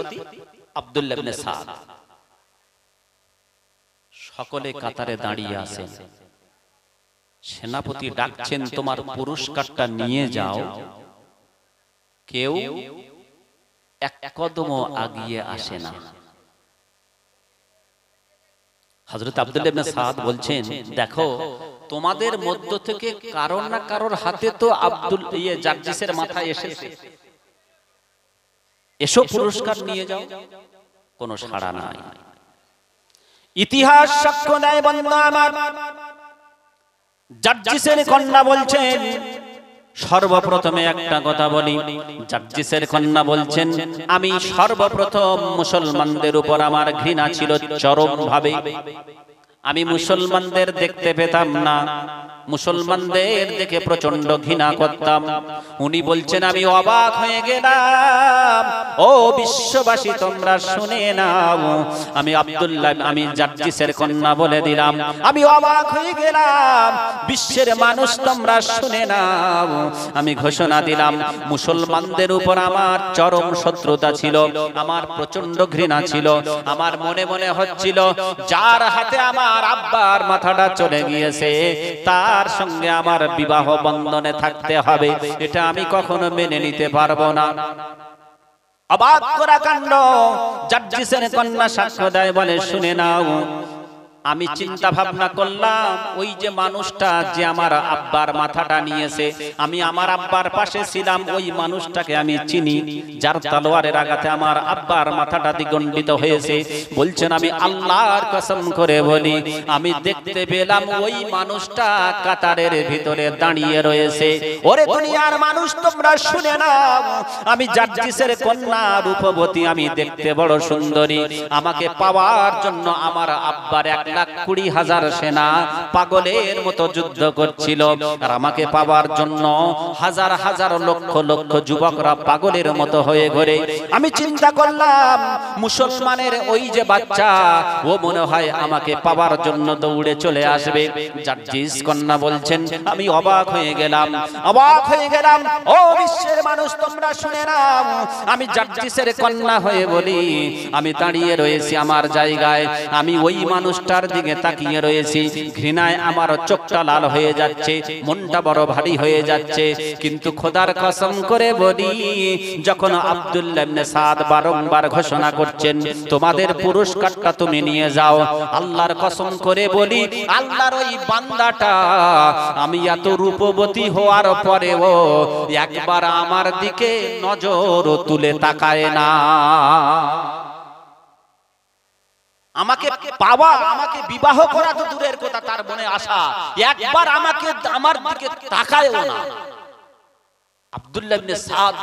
আব্দুল্লাহ ইবনে সাদ। সকলে কাতারে দাঁড়িয়ে আছেন, সেনাপতি ডাকছেন তোমার পুরস্কারটা নিয়ে যাও। কেউ এক কদমও আগিয়ে আসে না। হযরত আব্দুল্লাহ ইবনে সাদ বলছেন, দেখো তোমাদের মধ্য থেকে কারোর না কারোর হাতে তো জার্জিসের মাথায় এসেছে, এসো পুরস্কার নিয়ে যাও। কোনো সাড়া নাই। ইতিহাস সাক্ষ্য দেয় বন্ধু আমার, জার্জিসের কন্যা বলছেন, সর্বপ্রথমে একটা কথা বলি, জার্জিসের কন্যা বলছেন, আমি সর্বপ্রথম মুসলমানদের উপর আমার ঘৃণা ছিল চরমভাবে। আমি মুসলমানদের দেখতে পেতাম না, মুসলমানদের দেখে প্রচন্ড ঘৃণা করতাম। উনি বলছেন, আমি অবাক হয়ে গেলাম। ও বিশ্ববাসী তোমরা শুনে নাও, আমি জার্জিসের কন্যা বলে দিলাম, আমি অবাক হয়ে গেলাম। বিশ্বের মানুষ তোমরা শুনে নাও, আমি ঘোষণা দিলাম, মুসলমানদের উপর আমার চরম শত্রুতা ছিল, আমার প্রচন্ড ঘৃণা ছিল। আমার মনে মনে হচ্ছিল, যার হাতে আমার আব্বার মাথাটা চলে গিয়েছে তার সঙ্গে আমার বিবাহ বন্ধনে থাকতে হবে, এটা আমি কখনো মেনে নিতে পারবো না। অবাক করা কাণ্ড। জার্জিসের কন্যা সাক্ষ্য দেয়, বলে শুনে নাও, আমি চিন্তা ভাবনা করলাম, ওই যে মানুষটা যে আমার আব্বার মাথাটা নিয়েছে, আমি আমার আব্বার পাশে ছিলাম, ওই মানুষটাকে আমি চিনি, যার তলোয়ারের আঘাতে আমার আব্বার মাথাটা দ্বিখণ্ডিত হয়েছে। বলছেন, আমি আল্লাহর কসম করে বলি, আমি দেখতে পেলাম ওই মানুষটা কাতারের ভিতরে দাঁড়িয়ে রয়েছে। ওরে দুনিয়ার মানুষ তোমরা শুনে নাও, আমি জার্জিসের কন্যা রূপবতী, আমি দেখতে বড় সুন্দরী। আমাকে পাওয়ার জন্য আমার আব্বার 1,20,000 সেনা পাগলের মতো যুদ্ধ করছিল, আর আমাকে পাওয়ার জন্য হাজার হাজার লক্ষ লক্ষ যুবকরা পাগলের মতো হয়ে ঘোরে। আমি চিন্তা করলাম, মুসলমানের ওই যে বাচ্চা, ও মনে হয় আমাকে পাওয়ার জন্য দৌড়ে চলে আসবে। জার্জিস কন্যা বলছেন, আমি অবাক হয়ে গেলাম, অবাক হয়ে গেলাম। ও বিশ্বের মানুষ তোমরা শুনে নাও, আমি জার্জিসের কন্যা হয়ে বলি, আমি দাঁড়িয়ে রয়েছি আমার জায়গায়, আমি ওই মানুষটার দিকে তাকিয়ে রয়েছি, ঘৃণায় আমার চোখটা লাল হয়ে যাচ্ছে, মনটা বড় ভারী হয়ে যাচ্ছে। কিন্তু খোদার কসম করে বলি, যখন আব্দুল্লাহ ইবনে সাদ বারংবার ঘোষণা করছেন, তোমাদের পুরস্কারটা তুমি নিয়ে যাও, আল্লাহর কসম করে বলি, আল্লাহর ওই বান্দাটা, আমি এত রূপবতী হওয়ার পরেও একবার আমার দিকে নজর তুলে তাকায় না। আমাকে পাওয়া, আমাকে বিবাহ করা তো দূরের কথা, তার মনে আশা, একবার আমাকে আমার দিকে তাকায়ও না। আব্দুল্লাহ ইবনে সাদ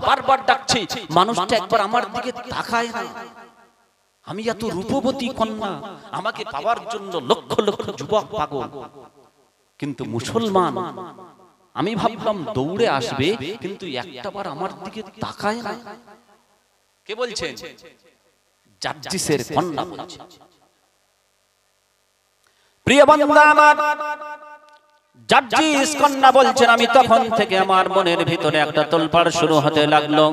বারবার ডাকছে, মানুষটা একবার আমার দিকে তাকায় না। আমি এত রূপবতী কন্যা, আমাকে পাওয়ার জন্য লক্ষ লক্ষ যুবক পাগল, কিন্তু মুসলমান আমি ভাবলাম দৌড়ে আসবে, কিন্তু একটাবার আমার দিকে তাকায় না। কে বলছেন? জার্জিসের কন্যা বলছেন। প্রিয় বান্দা আমার, জার্জিস কন্যা বলছেন, আমি তখন থেকে আমার মনের ভিতরে একটা তোলপাড় শুরু হতে লাগলো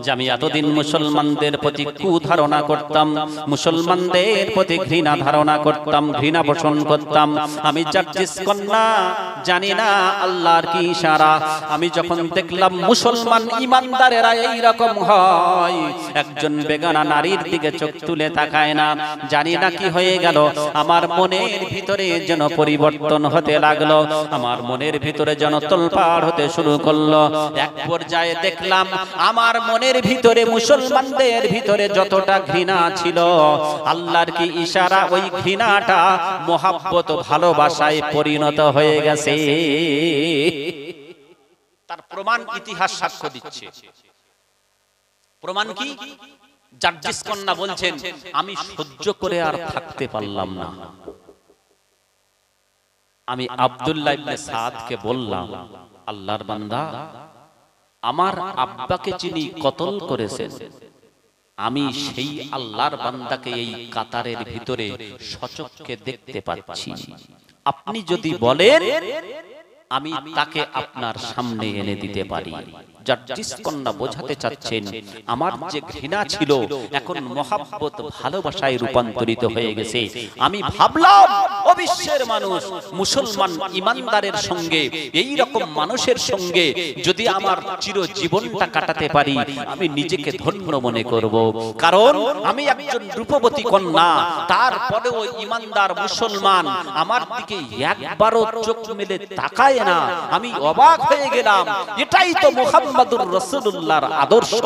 যে আমি এতদিন মুসলমানদের প্রতি কুধারণা করতাম, মুসলমানদের প্রতি ঘৃণা ধারণা করতাম, ঘৃণা পোষণ করতাম। আমি জার্জিস কন্যা জানি না আল্লাহর কি ইশারা। আমি যখন দেখলাম মুসলমান ইমানদারেরা এই রকম হয়, একজন বেগানা নারীর দিকে চোখ তুলে তাকায় না, জানি না কি হয়ে গেল। আমার মনের ভিতরে যেন পরিবর্তন হতে লাগলো, আমার মনের ভিতরে যেন তোলপাড় হতে শুরু করলো। এক পর্যায়ে দেখলাম আমার মনের ভিতরে মুসলমানদের ভিতরে যতটা ঘৃণা ছিল, আল্লাহর কি ইশারা, ওই ঘৃণাটা মোহাব্বত ভালোবাসায় পরিণত হয়ে গেছে। তার প্রমাণ ইতিহাস সাক্ষ্য দিচ্ছে। প্রমাণ কি? জার্জিস কন্যা বলছেন, আমি সহ্য করে আর থাকতে পারলাম না। আমি আব্দুল্লাহ ইবনে সাদকে বললাম, আল্লাহর বান্দা, আমার আব্বাকে যিনি কতল করেছেন, আমি সেই আল্লাহর বান্দাকে এই কাতারের ভিতরে সচক্ষে দেখতে পাচ্ছি। আপনি যদি বলেন আমি তাকে আপনার সামনে এনে দিতে পারি। জার্জিস কন্যা বোঝাতে চাচ্ছেন, আমার যে ঘৃণা ছিল এখন মহাব্বত ভালোবাসায় রূপান্তরিত হয়ে গেছে। আমি ভাবলাম ও বিশ্বের মানুষ, মুসলমান ইমানদারের সঙ্গে, এই রকম মানুষের সঙ্গে যদি আমার চিরজীবনটা কাটাতে পারি, আমি নিজেকে ধন্য মনে করব। কারণ আমি একজন রূপবতী কন্যা, তারপরেও ইমানদার মুসলমান আমার দিকে একবারও চোখ মেলে তাকায় না। আমি অবাক হয়ে গেলাম। এটাই তো মুহাম্মাদুর রাসূলুল্লাহর আদর্শ।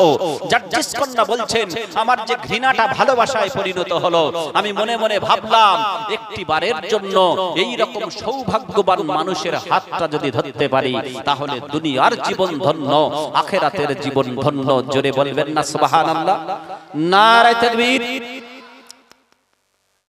জার্জিস কন্যা বলছেন, আমার যে ঘৃণাটা ভালোবাসায় পরিণত হলো, আমি মনে মনে ভাবলাম একটি বারের জন্য এই রকম সৌভাগ্যবান মানুষের হাতটা যদি ধরতে পারি, তাহলে দুনিয়ার জীবন ধন্য, আখিরাতের জীবন ধন্য। জোরে বলবেন না সুবহানাল্লাহ? নারে তাকবীর।